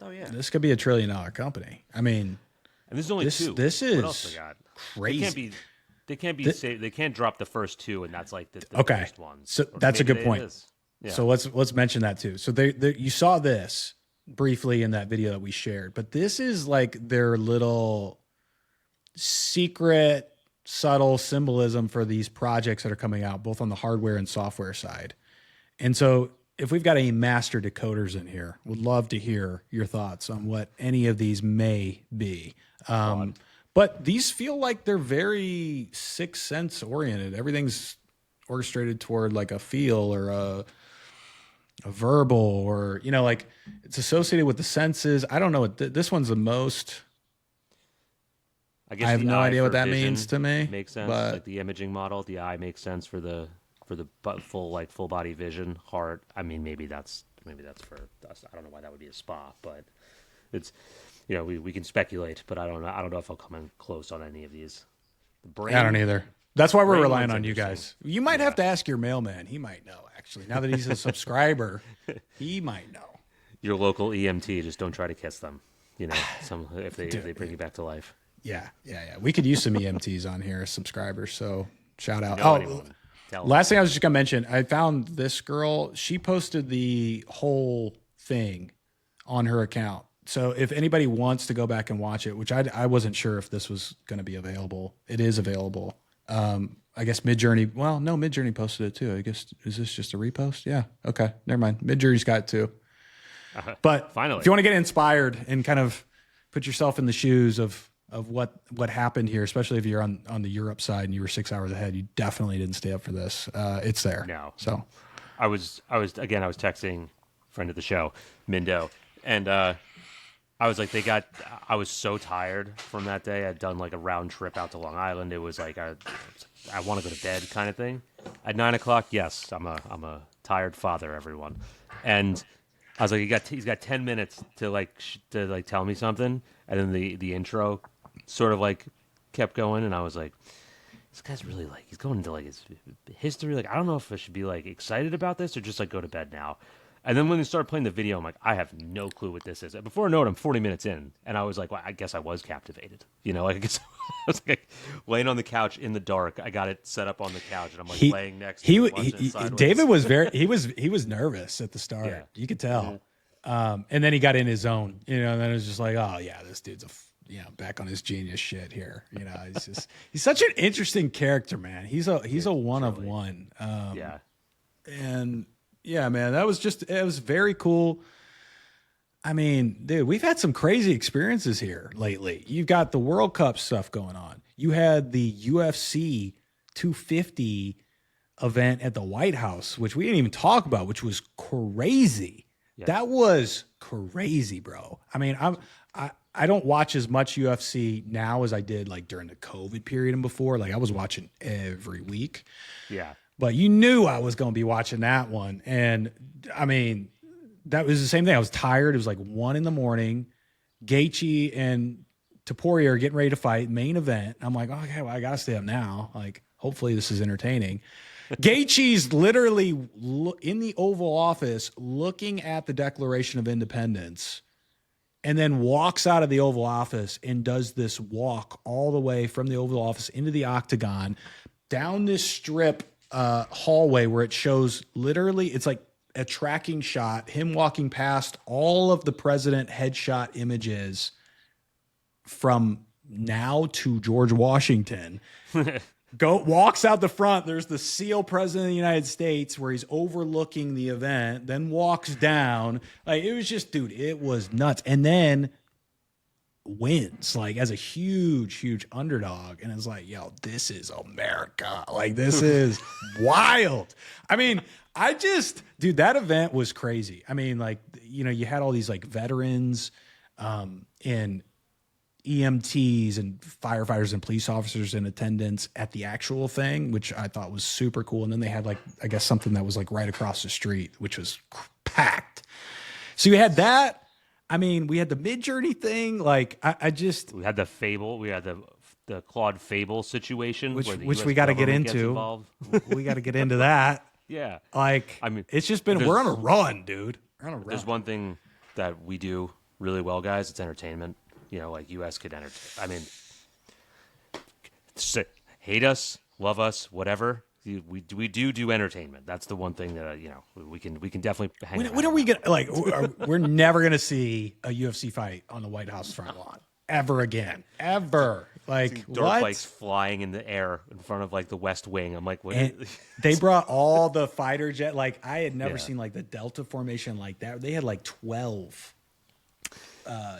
Oh yeah, this could be $1 trillion company. I mean, and this is only two. This is what else they got? Crazy. They can't drop the first two, and that's like the first ones. So that's a good point. Yeah. So let's mention that too. So you saw this briefly in that video that we shared, but this is like their little secret, subtle symbolism for these projects that are coming out, both on the hardware and software side. And so if we've got any master decoders in here, would love to hear your thoughts on what any of these may be. But these feel like they're very Sixth Sense oriented. Everything's orchestrated toward like a feel or a verbal, or, you know, like it's associated with the senses. I don't know what this one's the most. I have no idea what that means to me. Makes sense. But like the imaging model, the eye makes sense for the full body vision. Heart. I mean, maybe that's for us. I don't know why that would be a spa, but it's. You know, we can speculate, but I don't know if I'll come in close on any of these. The brain, I don't either. That's why we're relying on you guys. You might have to ask your mailman. He might know, actually. Now that he's a subscriber, he might know. Your local EMT, just don't try to kiss them. You know, if they bring you back to life. Yeah. We could use some EMTs on here as subscribers, so shout out. Last thing I was just going to mention, I found this girl. She posted the whole thing on her account. So if anybody wants to go back and watch it, which I wasn't sure if this was going to be available. It is available. I guess Midjourney. Well, no, Midjourney posted it too. I guess, is this just a repost? Yeah. Okay. Never mind. Midjourney's got it too. But finally, if you want to get inspired and kind of put yourself in the shoes of what happened here, especially if you're on the Europe side and you were 6 hours ahead, you definitely didn't stay up for this. It's there. No. So I was texting friend of the show, Mindo, and I was like, I was so tired from that day. I'd done like a round trip out to Long Island. It was like, I want to go to bed kind of thing. At 9 o'clock, yes, I'm a tired father, everyone. And I was like, he's got 10 minutes to tell me something. And then the intro sort of like kept going. And I was like, this guy's really like, he's going into like his history. Like, I don't know if I should be like excited about this or just like go to bed now. And then when they started playing the video, I'm like, I have no clue what this is. Before I know it, I'm 40 minutes in, and I was like, well, I guess I was captivated. You know, like I guess I was like laying on the couch in the dark. I got it set up on the couch, and I'm like laying next to it. David was he was nervous at the start. Yeah. You could tell. Mm-hmm. And then he got in his zone, you know, and then it was just like, oh yeah, this dude's back on his genius shit here. You know, he's such an interesting character, man. He's a one of one. And yeah, man, it was very cool. I mean, dude, we've had some crazy experiences here lately. You've got the World Cup stuff going on. You had the UFC 250 event at the White House, which we didn't even talk about, which was crazy. Yeah. That was crazy, bro. I mean, I don't watch as much UFC now as I did like during the COVID period and before. Like I was watching every week. Yeah. But you knew I was going to be watching that one. And I mean, that was the same thing. I was tired. It was like 1 a.m. Gaethje and Topuria are getting ready to fight, main event. I'm like, okay, well, I got to stay up now. Like, hopefully this is entertaining. Gaethje's literally in the Oval Office looking at the Declaration of Independence and then walks out of the Oval Office and does this walk all the way from the Oval Office into the octagon, down this strip hallway where it shows literally, it's like a tracking shot, him walking past all of the president headshot images from now to George Washington. Walks out the front. There's the SEAL president of the United States where he's overlooking the event, then walks down. Like it was just, dude, it was nuts. And then wins like as a huge underdog. And it's like, yo, this is America. Like this is wild. I mean, dude, that event was crazy. I mean, like, you know, you had all these like veterans and EMTs and firefighters and police officers in attendance at the actual thing, which I thought was super cool. And then they had like, I guess something that was like right across the street, which was packed. So you had that. I mean, we had the Midjourney thing. Like we had the Fable. We had the Claude Fable situation, which we got to get into. We got to get into that. Yeah. Like, I mean, it's just been, we're on a run, dude. We're on a run. There's one thing that we do really well, guys. It's entertainment. You know, like US could entertain. I mean, hate us, love us, whatever. We do entertainment. That's the one thing that you know we can definitely hang. When are we gonna like? We're never gonna see a UFC fight on the White House front lawn ever again, ever. Like dirt what? bikes flying in the air in front of like the West Wing. I'm like, what? They brought all the fighter jet. Like I had never seen like the Delta formation like that. They had like 12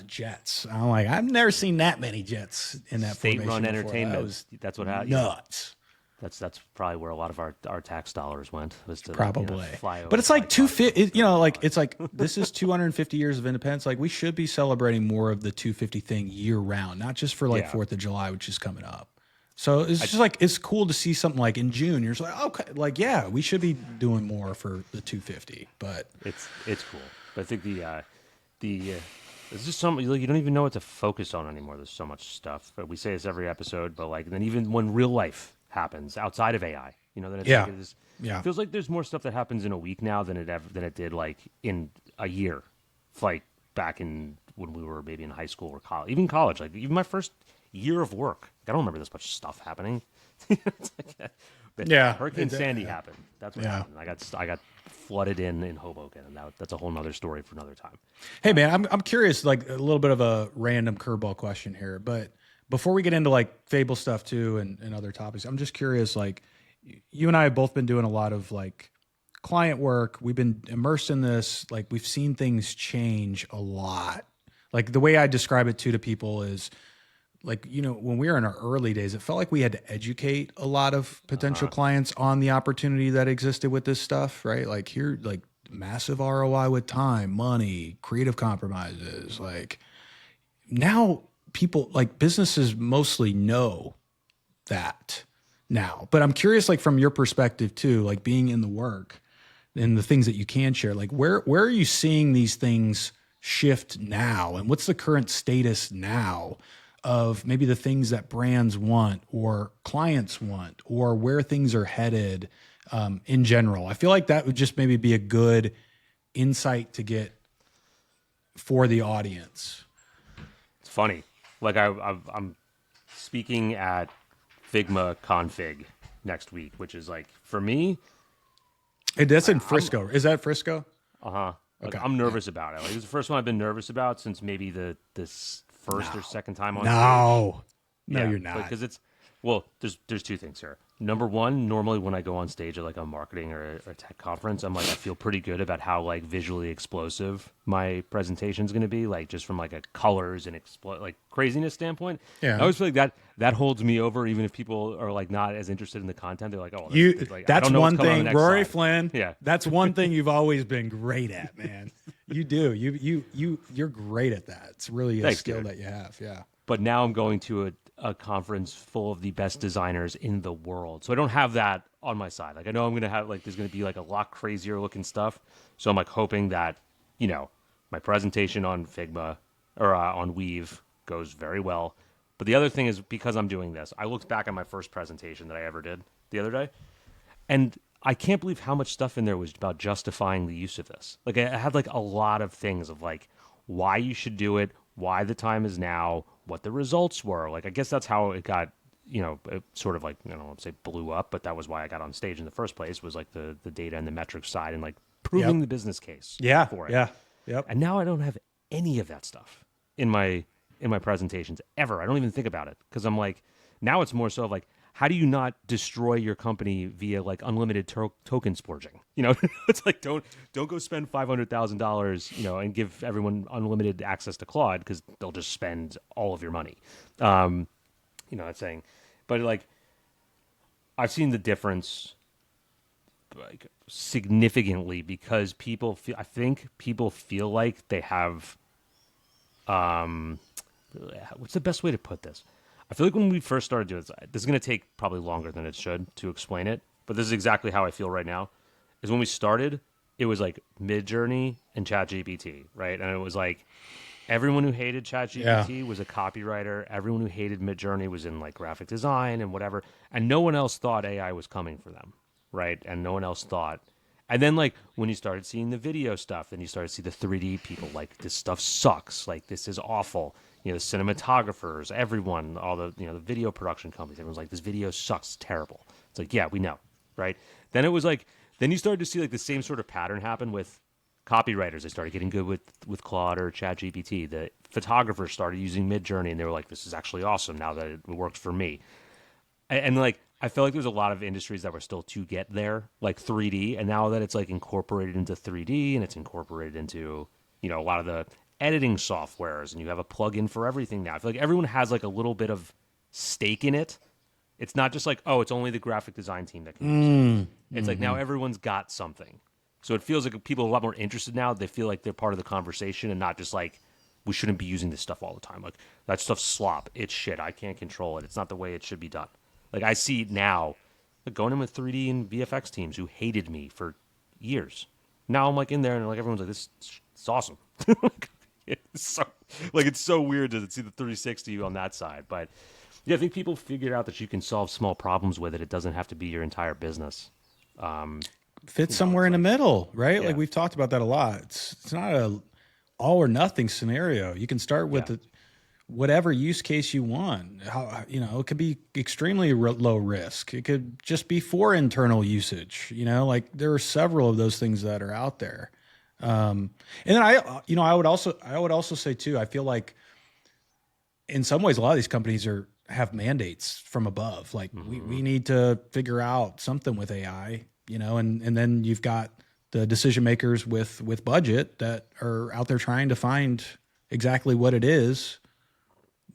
jets. I'm like, I've never seen that many jets in that state-run entertainment. That's what happened. Nuts. That's probably where a lot of our tax dollars went. Was to probably fly over. But it's like 250. You know, like it's like this is 250 years of independence. Like we should be celebrating more of the 250 thing year round, not just for like 4th of July, which is coming up. So it's just like it's cool to see something like in June. You're just like, okay, like yeah, we should be doing more for the 250. But it's cool. But I think there's just so much, you don't even know what to focus on anymore. There's so much stuff. But we say this every episode. But like then even when real life happens outside of AI, you know, then it's it feels like there's more stuff that happens in a week now than it did like in a year, like back in when we were maybe in high school or college, even college. Like even my first year of work, I don't remember this much stuff happening. Hurricane Sandy happened. That's what happened. I got flooded in Hoboken, and that's a whole nother story for another time. Hey man, I'm curious, like a little bit of a random curveball question here, but before we get into like Fable stuff too and other topics, I'm just curious, like you and I have both been doing a lot of like client work. We've been immersed in this, like we've seen things change a lot. Like the way I describe it to people is like, you know, when we were in our early days, it felt like we had to educate a lot of potential clients on the opportunity that existed with this stuff, right? Like here, like massive ROI with time, money, creative compromises. Like now people, like businesses mostly know that now. But I'm curious, like from your perspective too, like being in the work and the things that you can share, like where are you seeing these things shift now? And what's the current status now of maybe the things that brands want or clients want or where things are headed in general? I feel like that would just maybe be a good insight to get for the audience. It's funny. Like I'm speaking at Figma Config next week, which is like for me. Hey, that's in Frisco. Is that Frisco? Okay. Like, I'm nervous about it. Like it's the first one I've been nervous about since maybe this first or second time on stage. No, you're not. Because it's Well, there's two things here. Number one, normally when I go on stage at like a marketing or a tech conference, I feel pretty good about how like visually explosive my presentation is going to be, like just from like a colors and like craziness standpoint. Yeah. I always feel like that holds me over, even if people are like not as interested in the content. They're like, oh, like, that's one thing, Rory slide. Flynn. Yeah, that's one thing you've always been great at, man. You do. You're great at that. It's really a skill that you have. Yeah. But now I'm going to a conference full of the best designers in the world. So I don't have that on my side. Like I know I'm going to have like, there's going to be like a lot crazier looking stuff. So I'm like hoping that, you know, my presentation on Figma or on Weave goes very well. But the other thing is, because I'm doing this, I looked back at my first presentation that I ever did the other day, and I can't believe how much stuff in there was about justifying the use of this. Like I had like a lot of things of like why you should do it, why the time is now, what the results were. Like, I guess that's how it got, you know, it sort of like, I don't want to say blew up, but that was why I got on stage in the first place, was like the data and the metrics side and like proving the business case for it. Yeah. Yep. And now I don't have any of that stuff in my presentations ever. I don't even think about it, because I'm like, now it's more so of like, how do you not destroy your company via like unlimited token splurging? You know, it's like, don't go spend $500,000, you know, and give everyone unlimited access to Claude, because they'll just spend all of your money. You know, that's saying, but like, I've seen the difference like significantly, because I think people feel like they have, what's the best way to put this? I feel like when we first started doing this is going to take probably longer than it should to explain it, but this is exactly how I feel right now, is when we started, it was like Midjourney and ChatGPT, right? And it was like, everyone who hated ChatGPT was a copywriter. Everyone who hated Midjourney was in like graphic design and whatever. And no one else thought AI was coming for them, right? And no one else thought. And then like when you started seeing the video stuff, then you started to see the 3D people, like, this stuff sucks. Like, this is awful. You know, the cinematographers, everyone, all the, you know, the video production companies, everyone's like, this video sucks, it's terrible. It's like, yeah, we know, right? Then it was like, then you started to see like the same sort of pattern happen with copywriters. They started getting good with Claude or ChatGPT. The photographers started using Midjourney, and they were like, this is actually awesome now that it works for me. And like, I feel like there's a lot of industries that were still to get there, like 3D. And now that it's like incorporated into 3D and it's incorporated into, you know, a lot of the editing softwares, and you have a plug-in for everything now. I feel like everyone has like a little bit of stake in it. It's not just like, oh, it's only the graphic design team that can use it. It's like now everyone's got something. So it feels like people are a lot more interested now. They feel like they're part of the conversation, and not just like, we shouldn't be using this stuff all the time. Like, that stuff's slop. It's shit. I can't control it. It's not the way it should be done. Like, I see now, like, going in with 3D and VFX teams who hated me for years. Now I'm like in there, and like everyone's like, this is awesome. It's so weird to see the 360 on that side. But yeah, I think people figured out that you can solve small problems with it. It doesn't have to be your entire business. Fit somewhere in the middle, right? Yeah. Like, we've talked about that a lot. It's not a all or nothing scenario. You can start with whatever use case you want. How, you know, it could be extremely low risk. It could just be for internal usage. You know, like, there are several of those things that are out there. And then I would also say too, I feel like in some ways a lot of these companies have mandates from above. Like, we need to figure out something with AI, you know, and then you've got the decision makers with budget that are out there trying to find exactly what it is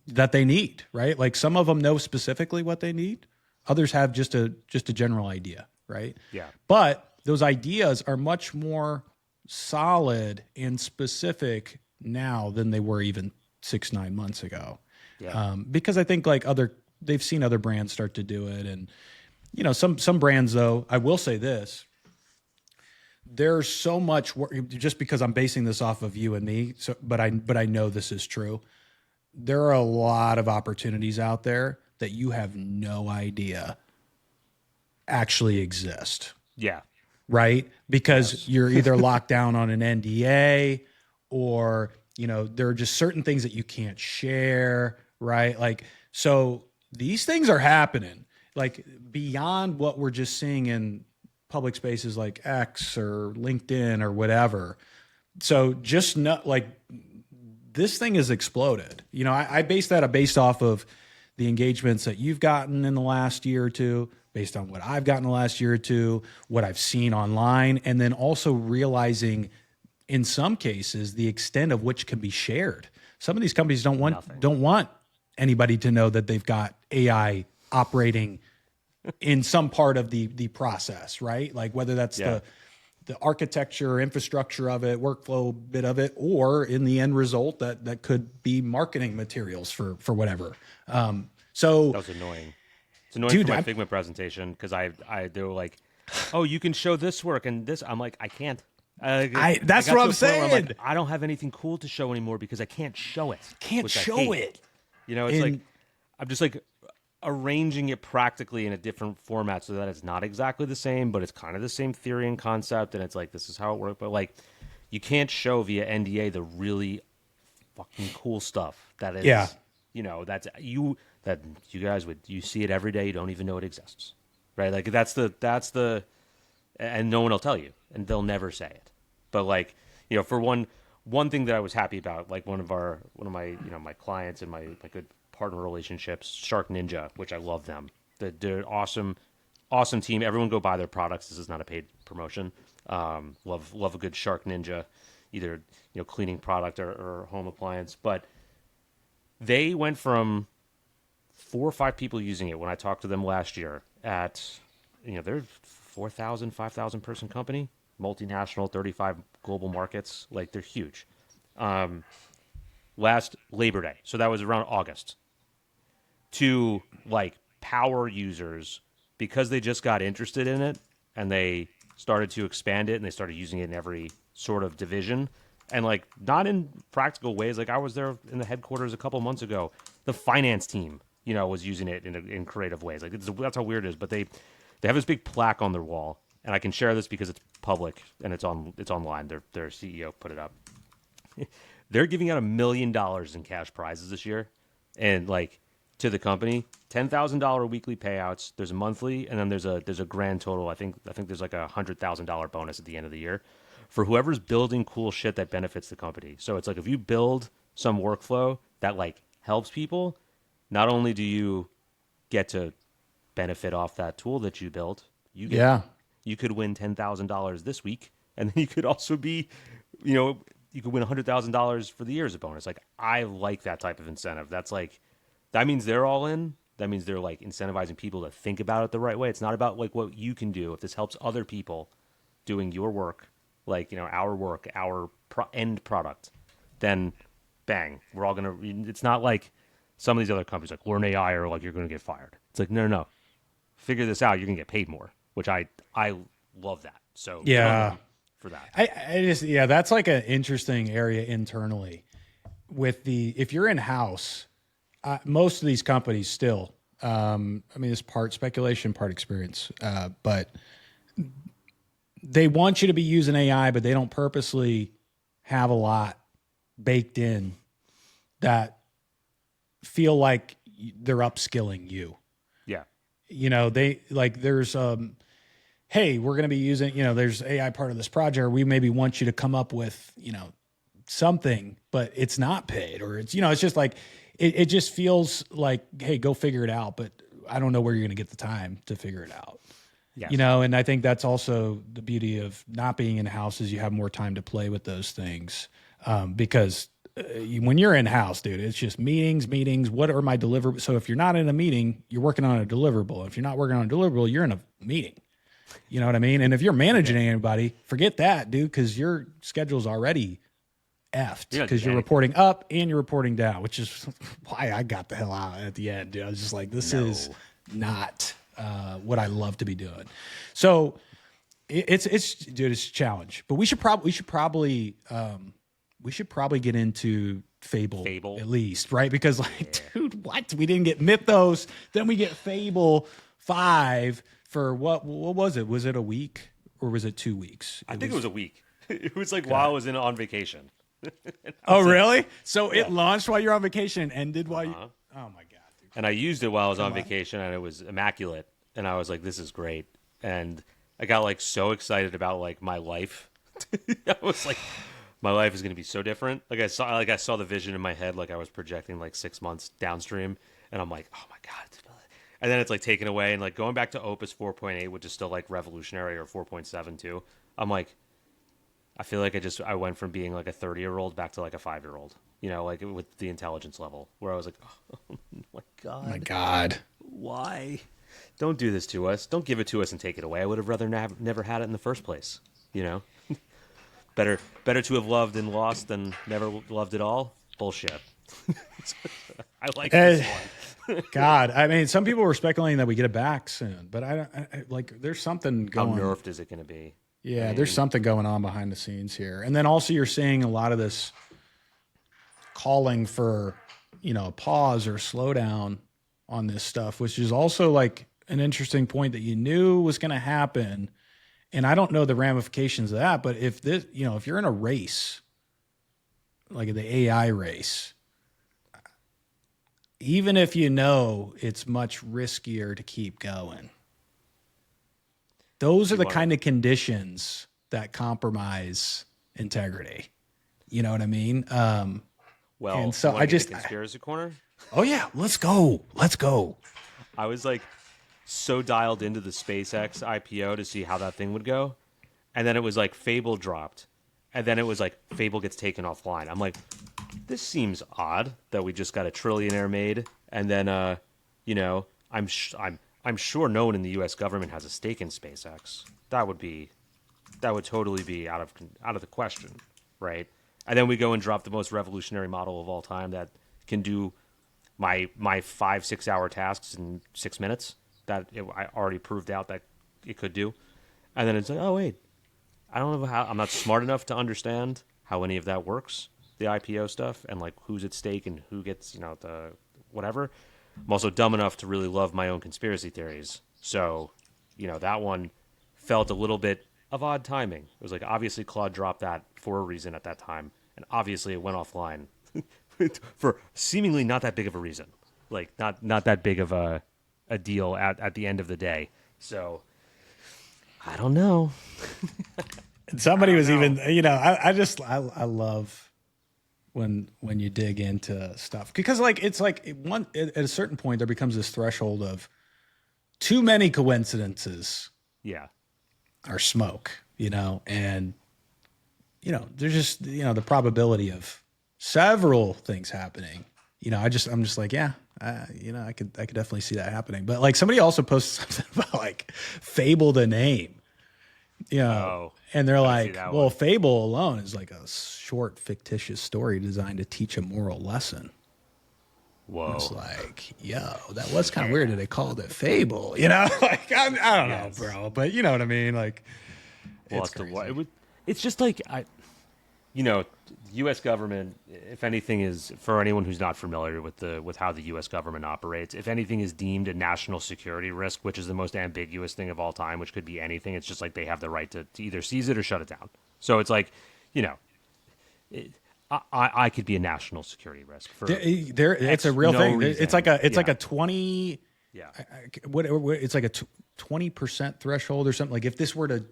that they need, right? Like, some of them know specifically what they need. Others have just a general idea, right? Yeah. But those ideas are much more solid and specific now than they were even 6-9 months ago. Yeah. Because I think like they've seen other brands start to do it. And, you know, some brands, though, I will say this, there's so much work, just because I'm basing this off of you and me. So, but I know this is true. There are a lot of opportunities out there that you have no idea actually exist. Yeah. Right? Because you're either locked down on an NDA, or, you know, there are just certain things that you can't share, right? Like, so these things are happening, like, beyond what we're just seeing in public spaces like X or LinkedIn or whatever. So just not like, this thing has exploded. You know, I base that based off of the engagements that you've gotten in the last year or two, based on what I've gotten the last year or two, what I've seen online, and then also realizing in some cases the extent of which can be shared. Some of these companies don't want anybody to know that they've got AI operating in some part of the process, right? Like whether that's the architecture, infrastructure of it, workflow bit of it, or in the end result that could be marketing materials for whatever. So that was annoying. It's annoying for my Figma presentation because they were like, "Oh, you can show this work and this." I'm like, I can't. That's what I'm saying. I'm like, I don't have anything cool to show anymore because I can't show it. Can't show it. You know, it's like I'm just like arranging it practically in a different format so that it's not exactly the same, but it's kind of the same theory and concept, and it's like this is how it works. But like, you can't show via NDA the really fucking cool stuff that is, you know, that you guys you see it every day. You don't even know it exists, right? Like that's the, and no one will tell you, and they'll never say it. But like, you know, for one thing that I was happy about, like one of my you know my clients and my good partner relationships, Shark Ninja, which I love them. They're an awesome team. Everyone go buy their products. This is not a paid promotion. Love a good Shark Ninja, either you know cleaning product or home appliance. But they went from 4 or 5 people using it when I talked to them last year at, you know, they're 4,000, 5,000 person company, multinational, 35 global markets. Like they're huge. Last Labor Day, so that was around August, to like power users because they just got interested in it and they started to expand it and they started using it in every sort of division and like not in practical ways. Like I was there in the headquarters a couple months ago. The finance team, you know, was using it in creative ways. Like that's how weird it is. But they have this big plaque on their wall, and I can share this because it's public and it's online. Their CEO put it up. They're giving out $1 million in cash prizes this year, and like to the company, $10,000 weekly payouts. There's a monthly, and then there's a grand total. I think there's like a $100,000 bonus at the end of the year for whoever's building cool shit that benefits the company. So it's like if you build some workflow that like helps people, not only do you get to benefit off that tool that you built, you could win $10,000 this week, and then you could also be, you know, you could win $100,000 for the year as a bonus. Like I like that type of incentive. That's like, that means they're all in. That means they're like incentivizing people to think about it the right way. It's not about like what you can do. If this helps other people doing your work, like, you know, our work, our end product, then bang, we're all gonna. It's not like some of these other companies like learn AI or like you're gonna get fired. It's like no, figure this out. You're gonna get paid more, which I love that. So yeah. For that. I just, that's like an interesting area internally with if you're in house, most of these companies still, I mean, it's part speculation, part experience, but they want you to be using AI, but they don't purposely have a lot baked in that feel like they're upskilling you. Yeah. You know, they like there's, hey, we're going to be using, you know, there's AI part of this project. We maybe want you to come up with, you know, something, but it's not paid, or it's, you know, it's just like, it just feels like, hey, go figure it out. But I don't know where you're going to get the time to figure it out. Yes. You know, and I think that's also the beauty of not being in house is you have more time to play with those things. Because when you're in house, dude, it's just meetings. What are my deliverables? So if you're not in a meeting, you're working on a deliverable. If you're not working on a deliverable, you're in a meeting. You know what I mean? And if you're managing anybody, forget that, dude, because your schedule's already effed because you're reporting up and you're reporting down, which is why I got the hell out at the end, dude. I was just like, this is not what I love to be doing. So it's dude, it's a challenge. But we should probably get into Fable at least, right? Because like, dude, what? We didn't get Mythos, then we get Fable 5 for what was it? Was it a week or was it 2 weeks? I think it was a week. It was like while I was on vacation. Oh, really? So it launched while you're on vacation and ended while you... Oh, my God. Dude. And I used it while I was on vacation, and it was immaculate. And I was like, this is great. And I got, like, so excited about, like, my life. I was like, my life is going to be so different. Like I saw the vision in my head, like I was projecting, like, 6 months downstream. and I'm like, oh my god. And then it's like taken away, and like going back to Opus 4.8, which is still like revolutionary, or 4.7 too. I'm like, I feel like I went from being like a 30-year-old back to like a 5-year-old, like with the intelligence level, where I was like, oh my god, Oh my God. why? Don't do this to us. Don't give it to us and take it away. I would have rather never had it in the first place. Better to have loved and lost than never loved at all. Bullshit. I like this one. God, I mean, some people were speculating that we get it back soon, but I like there's something How going. nerfed is it going to be? Yeah, there's something going on behind the scenes here, and then also you're seeing a lot of this calling for, a pause or slowdown on this stuff, which is also like an interesting point that you knew was going to happen. And I don't know the ramifications of that, but if this, if you're in a race, like the AI race, even if it's much riskier to keep going, those are the kind of conditions that compromise integrity. You know what I mean? Well, and so conspiracy corner. Oh yeah, let's go. I was like so dialed into the SpaceX IPO to see how that thing would go, and then it was like Fable dropped, and then it was like Fable gets taken offline. I'm like, this seems odd that we just got a trillionaire made, and then I'm sure no one in the U.S. government has a stake in SpaceX. That would totally be out of the question, right? And then we go and drop the most revolutionary model of all time that can do my 5-6 hour tasks in 6 minutes. I already proved out that it could do. And then it's like, oh wait, I don't know how. I'm not smart enough to understand how any of that works, the IPO stuff, and like who's at stake and who gets the whatever. I'm also dumb enough to really love my own conspiracy theories. So, that one felt a little bit of odd timing. It was like, obviously Claude dropped that for a reason at that time, and obviously it went offline for seemingly not that big of a reason. Like not that big of a deal at the end of the day. So I don't know. And somebody was even, I love when you dig into stuff, because it's like at a certain point there becomes this threshold of too many coincidences. Yeah. Are smoke, and there's just the probability of several things happening. I'm just like, yeah, I could definitely see that happening. But like somebody also posted something about like Fable the name, and they're like, well, Fable alone is like a short fictitious story designed to teach a moral lesson. Whoa. It's like, yo, that was kind of weird that they called it Fable, like, I don't know, bro, but you know what I mean? Like, it's just like, the U.S. government, if anything is, for anyone who's not familiar with how the U.S. government operates, if anything is deemed a national security risk, which is the most ambiguous thing of all time, which could be anything, it's just like they have the right to either seize it or shut it down. So it's like, I could be a national security risk for it's a real thing. Reason. It's like a 20. Yeah. It's like a 20% threshold or something. Like if this were to,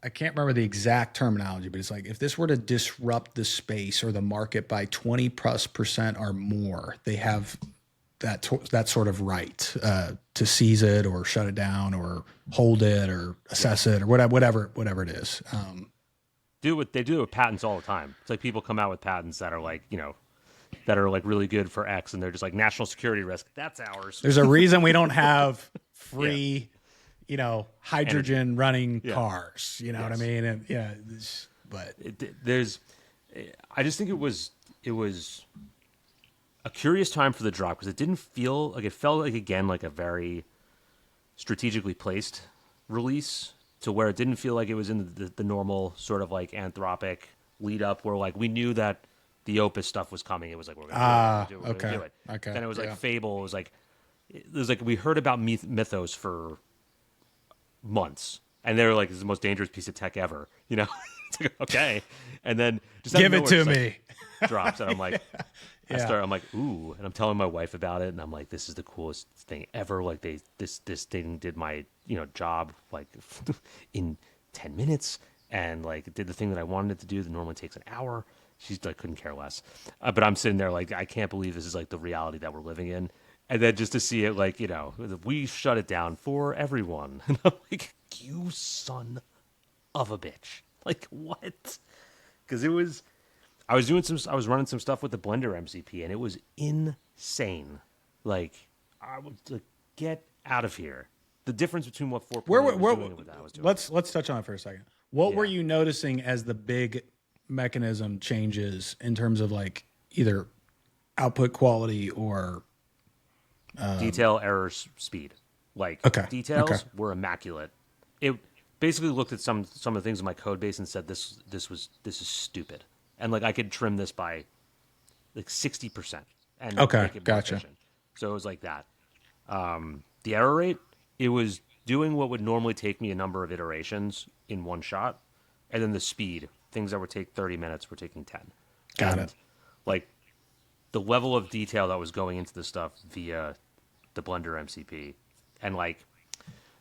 I can't remember the exact terminology, but it's like if this were to disrupt the space or the market by 20+% or more, they have that sort of right to seize it or shut it down or hold it or assess it or whatever it is. They do with patents all the time. It's like people come out with patents that are like, that are like really good for X, and they're just like national security risk. That's ours. There's a reason we don't have free, hydrogen running cars. You know what I mean? And I just think it was a curious time for the drop because it didn't feel like, it felt like, again, like a very strategically placed release, to where it didn't feel like it was in the normal sort of like Anthropic lead up where like we knew that the Opus stuff was coming. It was like, we're going to do it. Okay. Then it was like Fable. It was like we heard about Mythos for months, and they were like, this is the most dangerous piece of tech ever. It's like, okay. And then just give it to me. Drops, and I'm like, I'm like, ooh, and I'm telling my wife about it, and I'm like, this is the coolest thing ever. Like this thing did my job like in 10 minutes, and like it did the thing that I wanted it to do that normally takes an hour. She's like, couldn't care less. But I'm sitting there like, I can't believe this is like the reality that we're living in. And then just to see it like, we shut it down for everyone. And I'm like, you son of a bitch. Like, what? Because I was running some stuff with the Blender MCP, and it was insane. Like, I would like, get out of here. The difference between what 4.0 was doing and what that was doing. Let's touch on it for a second. What were you noticing as the big mechanism changes in terms of like either output quality or detail, errors, speed? Like details were immaculate. It basically looked at some of the things in my code base and said this is stupid, and like I could trim this by like 60% and make it more efficient. So it was like that. The error rate, it was doing what would normally take me a number of iterations in one shot, and then the speed, things that would take 30 minutes were taking 10. Got it. Like the level of detail that was going into the stuff via the Blender MCP, and like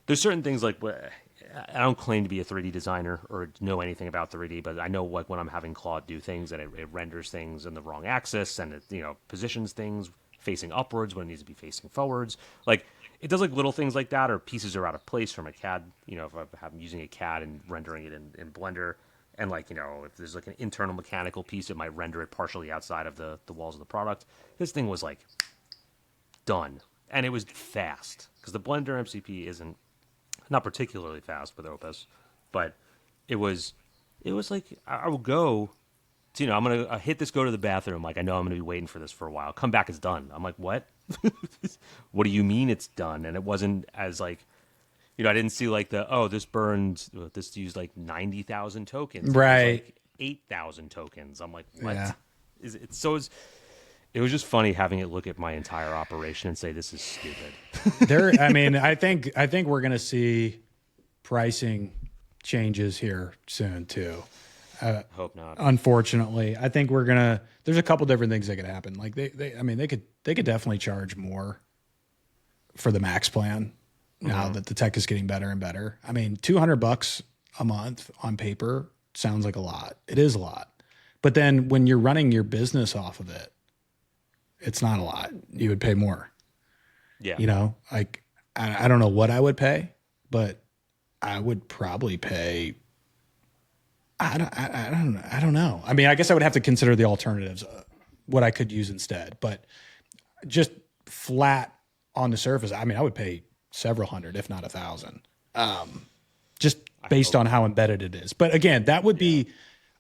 there's certain things like I don't claim to be a 3D designer or know anything about 3D, but I know like when I'm having Claude do things and it renders things in the wrong axis and it positions things facing upwards when it needs to be facing forwards. Like it does like little things like that, or pieces are out of place from a CAD. If I'm using a CAD and rendering it in Blender, and like if there's like an internal mechanical piece, it might render it partially outside of the walls of the product. This thing was like done, and it was fast because the Blender MCP isn't not particularly fast with Opus, but it was like I will go to, I'm going to hit this, go to the bathroom. Like, I know I'm going to be waiting for this for a while. Come back, it's done. I'm like, what? What do you mean it's done? And it wasn't as like, I didn't see like this used like 90,000 tokens. Right. It was like 8,000 tokens. I'm like, what? Yeah. It was just funny having it look at my entire operation and say, this is stupid. I think we're going to see pricing changes here soon too. Hope not. Unfortunately, I think there's a couple different things that could happen. Like they could definitely charge more for the max plan now that the tech is getting better and better. I mean, $200 a month on paper sounds like a lot. It is a lot. But then when you're running your business off of it, it's not a lot. You would pay more. Yeah. Like I don't know what I would pay, but I would probably pay. I don't know. I mean, I guess I would have to consider the alternatives, what I could use instead. But just flat on the surface, I mean, I would pay several hundred, if not 1,000, just based on how embedded it is. But again, that would be.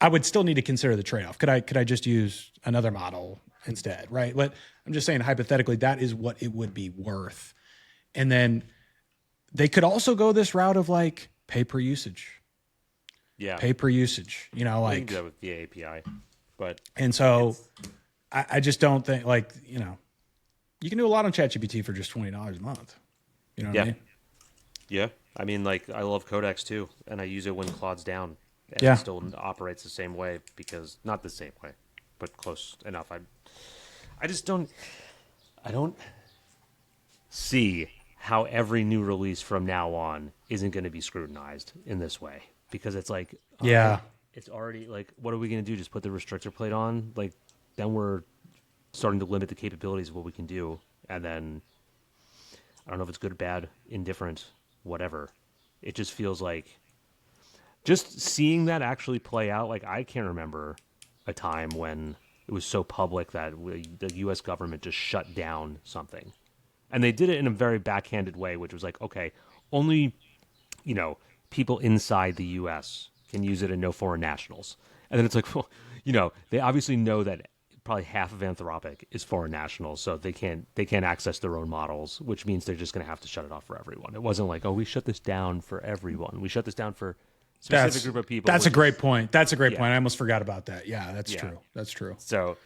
I would still need to consider the trade-off. Could I just use another model instead, right? But I'm just saying hypothetically, that is what it would be worth. And then they could also go this route of like pay per usage. Yeah. Pay per usage, like do that with the API. And so I just don't think you can do a lot on ChatGPT for just $20 a month. You know what I mean? Yeah. I mean, like I love Codex too, and I use it when Claude's down. And it still operates the same way because not the same way, but close enough. I just don't see how every new release from now on isn't going to be scrutinized in this way, because it's like, it's already like, what are we going to do? Just put the restrictor plate on? Like, then we're starting to limit the capabilities of what we can do. And then I don't know if it's good or bad, indifferent, whatever. It just feels like just seeing that actually play out. Like, I can't remember a time when it was so public that the U.S. government just shut down something. And they did it in a very backhanded way, which was like, okay, only, people inside the U.S. can use it and no foreign nationals. And then it's like, well, they obviously know that probably half of Anthropic is foreign nationals, so they can't access their own models, which means they're just going to have to shut it off for everyone. It wasn't like, oh, we shut this down for everyone. We shut this down for a specific group of people. That's a great point. That's a great point. I almost forgot about that. Yeah, that's true. That's true. So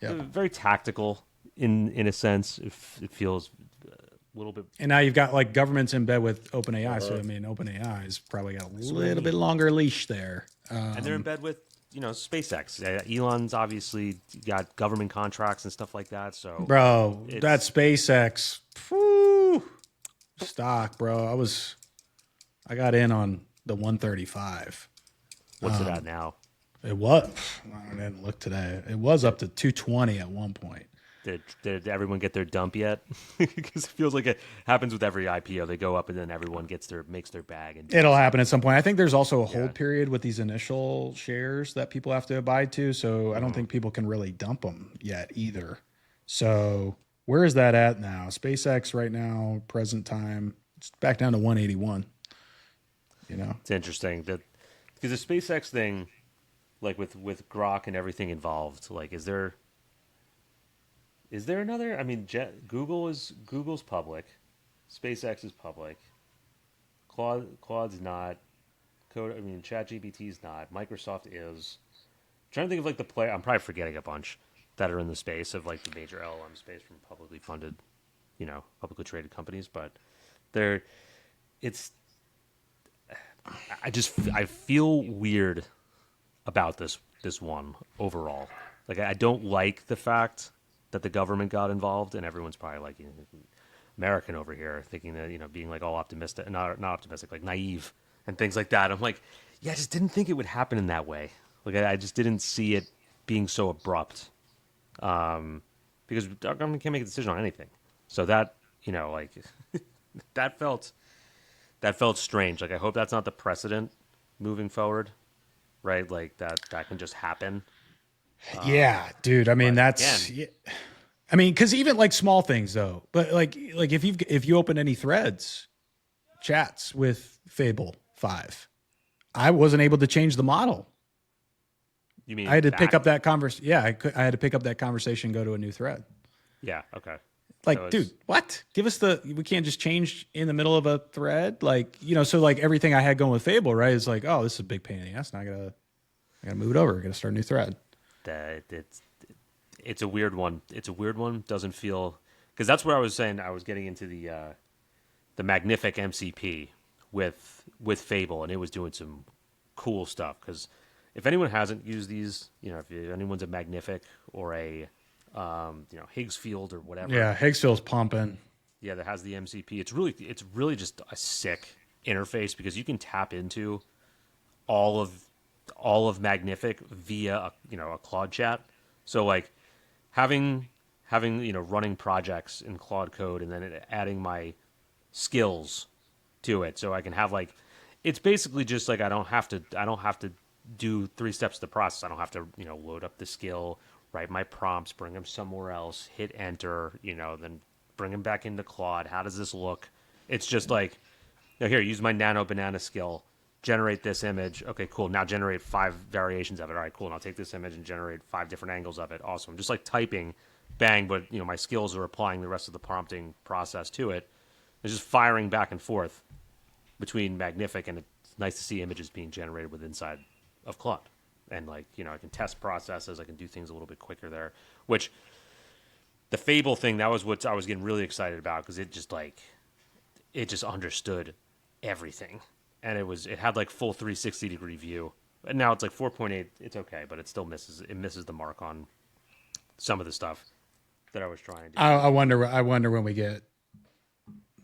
very tactical in a sense. It feels a little bit. And now you've got like governments in bed with OpenAI. So I mean, OpenAI has probably got a little bit longer leash there. And they're in bed with SpaceX. Elon's obviously got government contracts and stuff like that. So, bro, that SpaceX stock, bro. I got in on the 135. What's it at now? It was. I didn't look today. It was up to 220 at one point. Did everyone get their dump yet? Because it feels like it happens with every IPO. They go up and then everyone makes their bag. And it'll happen at some point. I think there's also a hold period with these initial shares that people have to abide to. So I don't think people can really dump them yet either. So where is that at now? SpaceX right now, present time, it's back down to 181. It's interesting that because the SpaceX thing, like with Grok and everything involved, like is there another? I mean, Google's public, SpaceX is public, Claude's not, ChatGPT's not, Microsoft is. I'm trying to think of like the player. I'm probably forgetting a bunch that are in the space of like the major LLM space from publicly funded, publicly traded companies, but I feel weird about this one overall. Like I don't like the fact that the government got involved, and everyone's probably like American over here, thinking that being like all optimistic, not optimistic, like naive and things like that. I'm like, yeah, I just didn't think it would happen in that way. Like I just didn't see it being so abrupt, because our government can't make a decision on anything. So that like that felt strange. Like I hope that's not the precedent moving forward, right? Like that can just happen. Yeah, dude. I mean, because even like small things though, but like if you open any threads, chats with Fable 5, I wasn't able to change the model. You mean I had to pick up that conversation? Yeah, I had to pick up that conversation and go to a new thread. Yeah. Okay. Like, dude, what? We can't just change in the middle of a thread. Like, so like everything I had going with Fable, right? Is like, oh, this is a big pain in the ass. Now I gotta move it over. I gotta start a new thread. It's a weird one. Doesn't feel, because that's where I was saying I was getting into the Magnific MCP with Fable, and it was doing some cool stuff. Because if anyone hasn't used these, if anyone's a Magnific or a Higgs field or whatever, yeah, Higgs field's pumping. Yeah, that has the MCP. It's really just a sick interface because you can tap into all of Magnific via a Claude chat. So like having running projects in Claude code and then adding my skills to it, so I can have like, it's basically just like I don't have to do 3 steps of the process. I don't have to load up the skill, write my prompts, bring them somewhere else, hit enter, then bring them back into Claude. How does this look? It's just like, here, use my nano banana skill. Generate this image. Okay, cool. Now generate 5 variations of it. All right, cool. And I'll take this image and generate 5 different angles of it. Awesome. Just like typing, bang, but my skills are applying the rest of the prompting process to it. It's just firing back and forth between Magnific, and it's nice to see images being generated with inside of Claude. And like, I can test processes. I can do things a little bit quicker there, which the Fable thing, that was what I was getting really excited about, because it just understood everything. And it had like full 360-degree view. And now it's like 4.8. It's okay, but it still misses the mark on some of the stuff that I was trying to do. I wonder when we get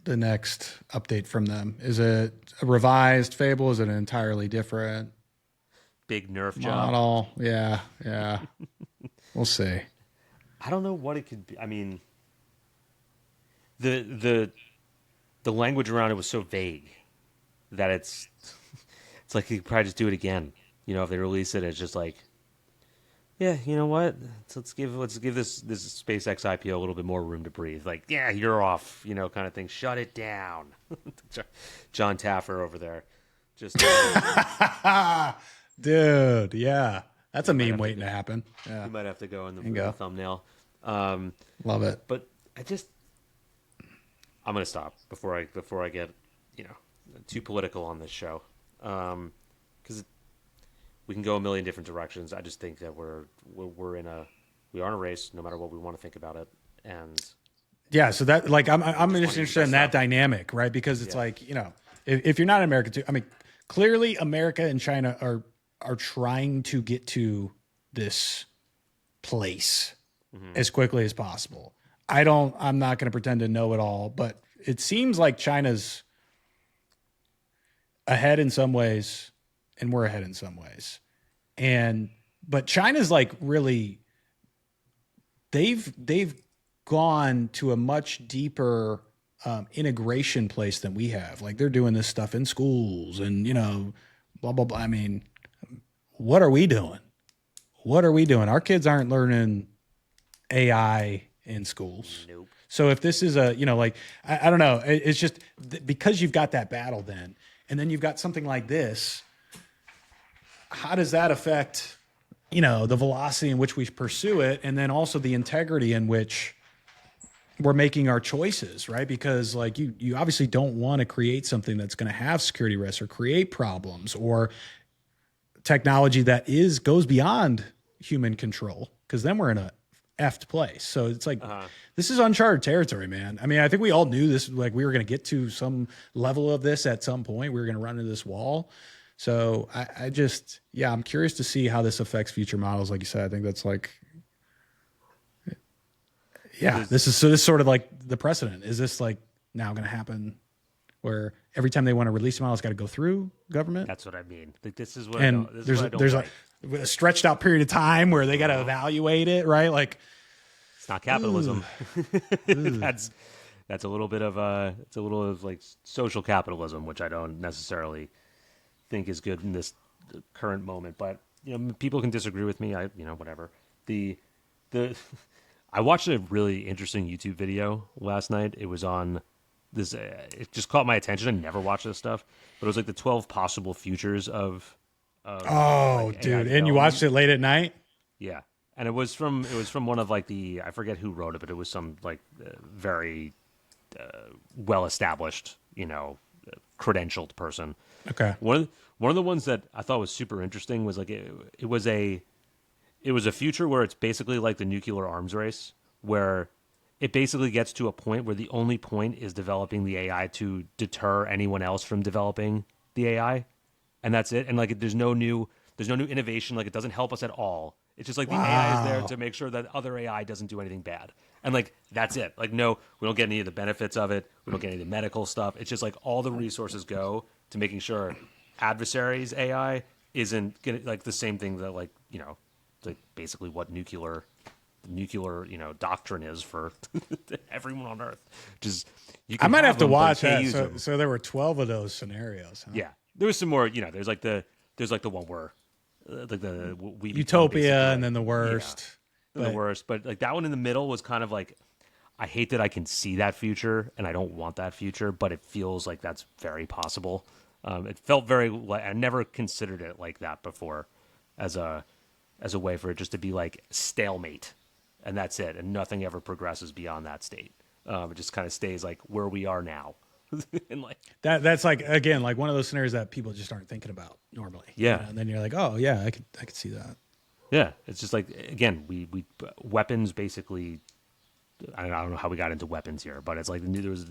the next update from them. Is it a revised Fable? Is it an entirely different big nerf model? Job? Yeah. We'll see. I don't know what it could be. I mean, the language around it was so vague that it's like you could probably just do it again. If they release it, it's just like, yeah, you know what? Let's give this SpaceX IPO a little bit more room to breathe. Like, yeah, you're off, kind of thing. Shut it down. John Taffer over there, just dude. Yeah, that's a meme waiting to happen. Yeah, you might have to go in the thumbnail. Love it. But I'm gonna stop before I get too political on this show, because we can go a million different directions. I just think that we are in a race, no matter what we want to think about it. And yeah, so that like I'm just interested in that dynamic, right? Because it's like, if you're not in America too, I mean, clearly America and China are trying to get to this place as quickly as possible. I'm not going to pretend to know it all, but it seems like China's ahead in some ways and we're ahead in some ways. But China's like really, they've gone to a much deeper integration place than we have. Like they're doing this stuff in schools and, you know, blah, blah, blah. I mean, what are we doing? What are we doing? Our kids aren't learning AI in schools. Nope. So if this is a, you know, like, I don't know, it's just because you've got that battle then, and then you've got something like this, how does that affect, you know, the velocity in which we pursue it, and then also the integrity in which we're making our choices, right? Because like you obviously don't want to create something that's going to have security risks or create problems or technology that goes beyond human control, because then we're in a effed place. So it's like, this is uncharted territory, man. I mean, I think we all knew this, like we were going to get to some level of this at some point. We were going to run into this wall. So I just, yeah, I'm curious to see how this affects future models. Like you said, I think that's like, yeah, this is sort of like the precedent. Is this like now going to happen where every time they want to release a model, it's got to go through government? That's what I mean. Like this is what and there's a stretched out period of time where they got to evaluate it, right? Like it's not capitalism. That's a little bit of it's a little of like social capitalism, which I don't necessarily think is good in this current moment. But you know, people can disagree with me. Whatever. I watched a really interesting YouTube video last night. It was on this. It just caught my attention. I never watched this stuff, but it was like the 12 possible futures of like, dude! And you watched it late at night? Yeah, and it was from one of like I forget who wrote it, but it was some like very well established, credentialed person. Okay. One of the ones that I thought was super interesting was like it was a future where it's basically like the nuclear arms race, where it basically gets to a point where the only point is developing the AI to deter anyone else from developing the AI, and that's it. And like there's no new innovation. Like it doesn't help us at all. It's just like the AI is there to make sure that other AI doesn't do anything bad. And like that's it. Like no, we don't get any of the benefits of it. We don't get any of the medical stuff. It's just like all the resources go to making sure adversaries AI isn't gonna like the same thing that like basically what nuclear doctrine is for everyone on Earth. Just I might have to watch that. So there were 12 of those scenarios. Huh? Yeah, there was some more. There's like the one where like we Utopia and then the worst. Yeah, the worst. But like that one in the middle was kind of like, I hate that I can see that future and I don't want that future, but it feels like that's very possible. It felt very like I never considered it like that before, as a way for it just to be like stalemate, and that's it, and nothing ever progresses beyond that state. It just kind of stays like where we are now. And like that's like again like one of those scenarios that people just aren't thinking about normally. Yeah, and then you're like, oh yeah, I could see that. Yeah, it's just like again we weapons basically. I don't know how we got into weapons here, but it's like there was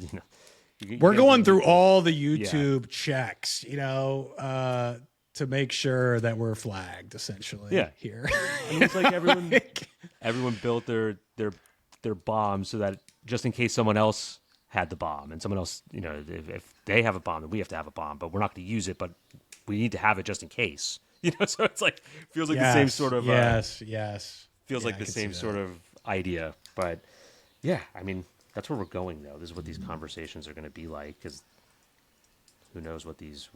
we're going through all the YouTube checks, to make sure that we're flagged, essentially. Yeah. Here, I mean, it's like everyone built their bombs so that just in case someone else had the bomb, and someone else, if they have a bomb, then we have to have a bomb, but we're not going to use it, but we need to have it just in case. So it's like feels like the same sort of yes. Feels like the same sort of idea, but yeah, I mean that's where we're going though. This is what these conversations are going to be like, because who knows what this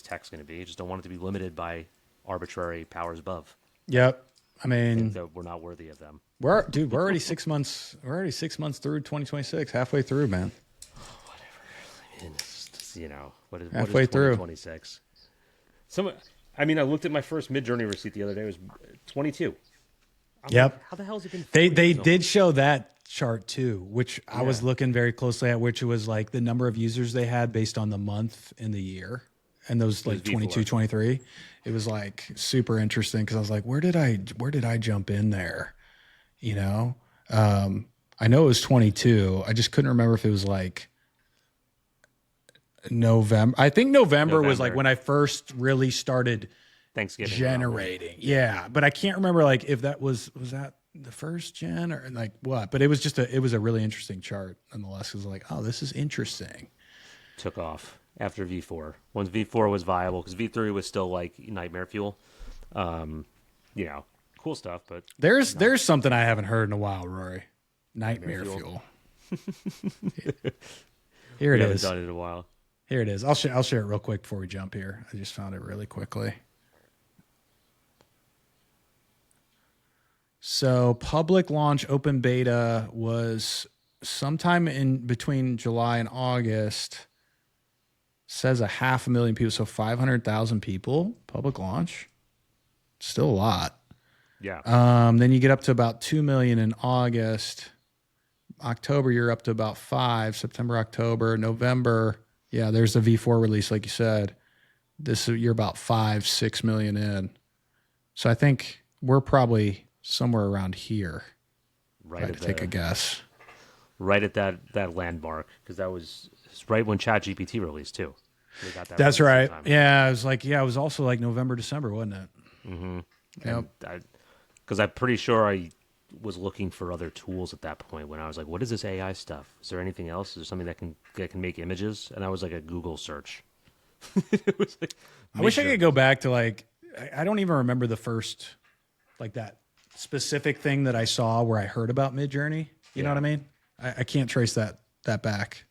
tech's going to be? I just don't want it to be limited by arbitrary powers above. Yep. I mean, that we're not worthy of them. We're already 6 months. We're already 6 months through 2026, halfway through, man. Whatever. I mean, it's just, what is halfway through 2026? I looked at my first Midjourney receipt the other day. It was 22. Yep. Like, how the hell has it been? They did show that chart too, which I was looking very closely at, which was like the number of users they had based on the month and the year, and those like 22, 23. It was like super interesting because I was like, where did I jump in there? I know it was 22. I just couldn't remember if it was like November. I think November was like when I first really started Thanksgiving generating. Yeah, but I can't remember like if that was that the first gen or like what. But it was just it was a really interesting chart nonetheless. It was like, oh, this is interesting. Took off after V4. Once V4 was viable, because V3 was still like nightmare fuel. Cool stuff, but there's something I haven't heard in a while, Rory. Nightmare fuel. Here it We haven't is. done it in a while. Here it is. I'll share it real quick before we jump here. I just found it really quickly. So public launch open beta was sometime in between July and August. Says 500,000 people, so 500,000 people public launch. Still a lot. Yeah. Then you get up to about 2 million in August. October, you're up to about 5. September, October, November. Yeah, there's the V4 release, like you said. You're about 5-6 million in. So I think we're probably somewhere around here. Right. To take a guess. Right at that landmark, because that was right when ChatGPT released too. We got that. That's right. Yeah, it was like it was also like November, December, wasn't it? Mm-hmm. Yep. Because I'm pretty sure I was looking for other tools at that point when I was like, "What is this AI stuff? Is there anything else? Is there something that can make images?" And I was like a Google search. It was like, I wish I could go back to I don't even remember the first that specific thing that I saw where I heard about Midjourney. You know what I mean? I can't trace that back,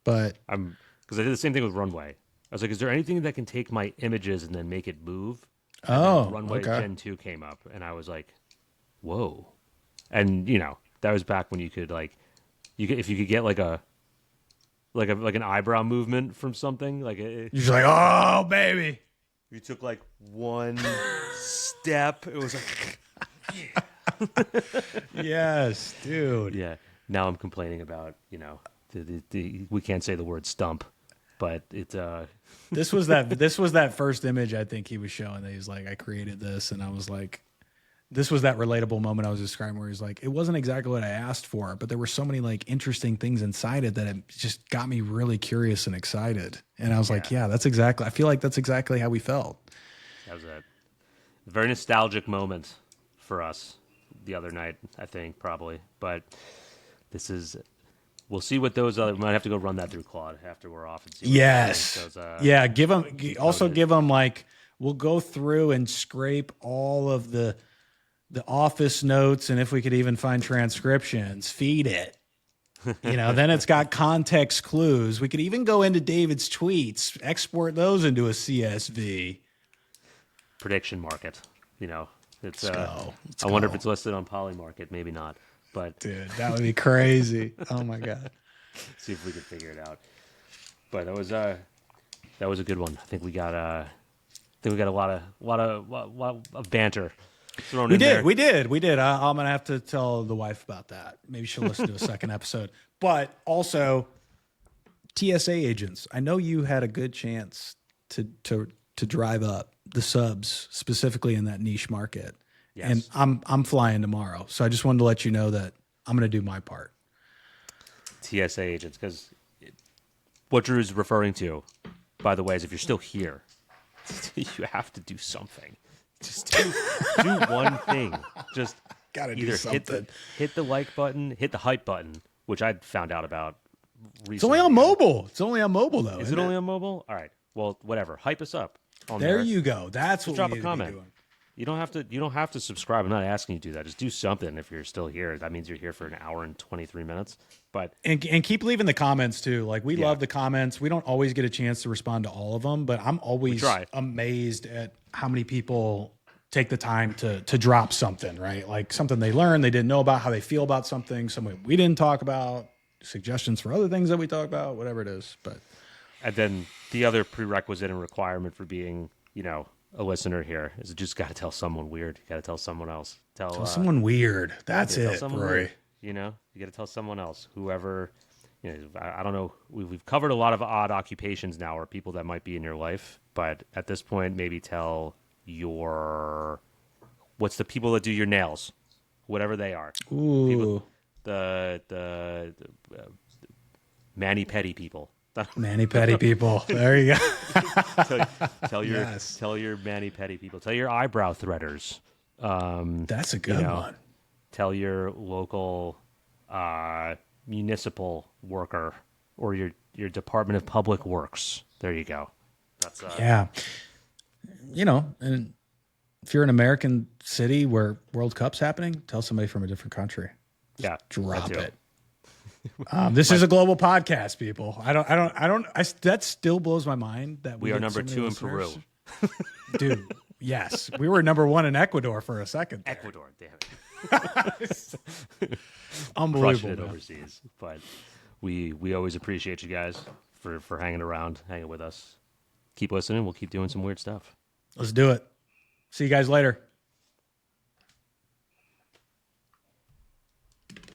but because I did the same thing with Runway. I was like, "Is there anything that can take my images and then make it move?" And Runway Gen 2 came up, and I was like, "Whoa!" And that was back when you could if you could get like an eyebrow movement from something you're just like, "Oh, baby!" You took like one step. It was like, yes, dude. Yeah. Now I'm complaining about we can't say the word stump, but it's This was that first image I think he was showing that he's like, I created this, and I was like, this was that relatable moment I was describing where he's like, it wasn't exactly what I asked for, but there were so many interesting things inside it that it just got me really curious and excited. And I was like, yeah, I feel like that's exactly how we felt. That was a very nostalgic moment for us the other night, I think, probably. But we'll see what those other. We might have to go run that through Claude after we're off and see. Yes. Give them we'll go through and scrape all of the office notes, and if we could even find transcriptions, feed it. Then it's got context clues. We could even go into David's tweets, export those into a CSV. Prediction market. It's. Let's I wonder if it's listed on Polymarket. Maybe not. But dude, that would be crazy. Oh my god. See if we could figure it out. But that was a good one. I think we got a lot of banter thrown in there. We did. I'm gonna have to tell the wife about that. Maybe she'll listen to a second episode. But also, TSA agents. I know you had a good chance to drive up the subs specifically in that niche market. Yes. And I'm flying tomorrow, so I just wanted to let you know that I'm going to do my part. TSA agents, because what Drew's referring to, by the way, is if you're still here, you have to do something. Just do one thing. Just gotta do something. Hit the like button, hit the hype button, which I found out about recently. It's only on mobile. It's only on mobile though. Is it only on mobile? All right. Well, whatever. Hype us up. There you go. That's what drop we a comment. Doing. You don't have to subscribe. I'm not asking you to do that. Just do something if you're still here. That means you're here for an hour and 23 minutes. But and keep leaving the comments too. We love the comments. We don't always get a chance to respond to all of them, but I'm always amazed at how many people take the time to drop something, right? Like something they learned, they didn't know about, how they feel about something we didn't talk about, suggestions for other things that we talk about, whatever it is. And then the other prerequisite and requirement for being, a listener here is just got to tell someone weird. You got to tell someone else. Tell someone weird. That's it, Rory. You got to tell someone else. Whoever, I don't know. We've covered a lot of odd occupations now, or people that might be in your life. But at this point, maybe tell what's the people that do your nails, whatever they are. Ooh. People, the mani-pedi people. Mani-pedi people. There you go. tell your mani-pedi people. Tell your eyebrow threaders. That's a good one. Tell your local municipal worker or your Department of Public Works. There you go. That's yeah. And if you're in an American city where World Cup's happening, tell somebody from a different country. Yeah, drop it. This is a global podcast, people. That still blows my mind that we are number 2 in Peru. Dude, yes. We were number 1 in Ecuador for a second there. Ecuador, damn it. Unbelievable. Crushing it overseas. But we always appreciate you guys for hanging around, hanging with us. Keep listening. We'll keep doing some weird stuff. Let's do it. See you guys later.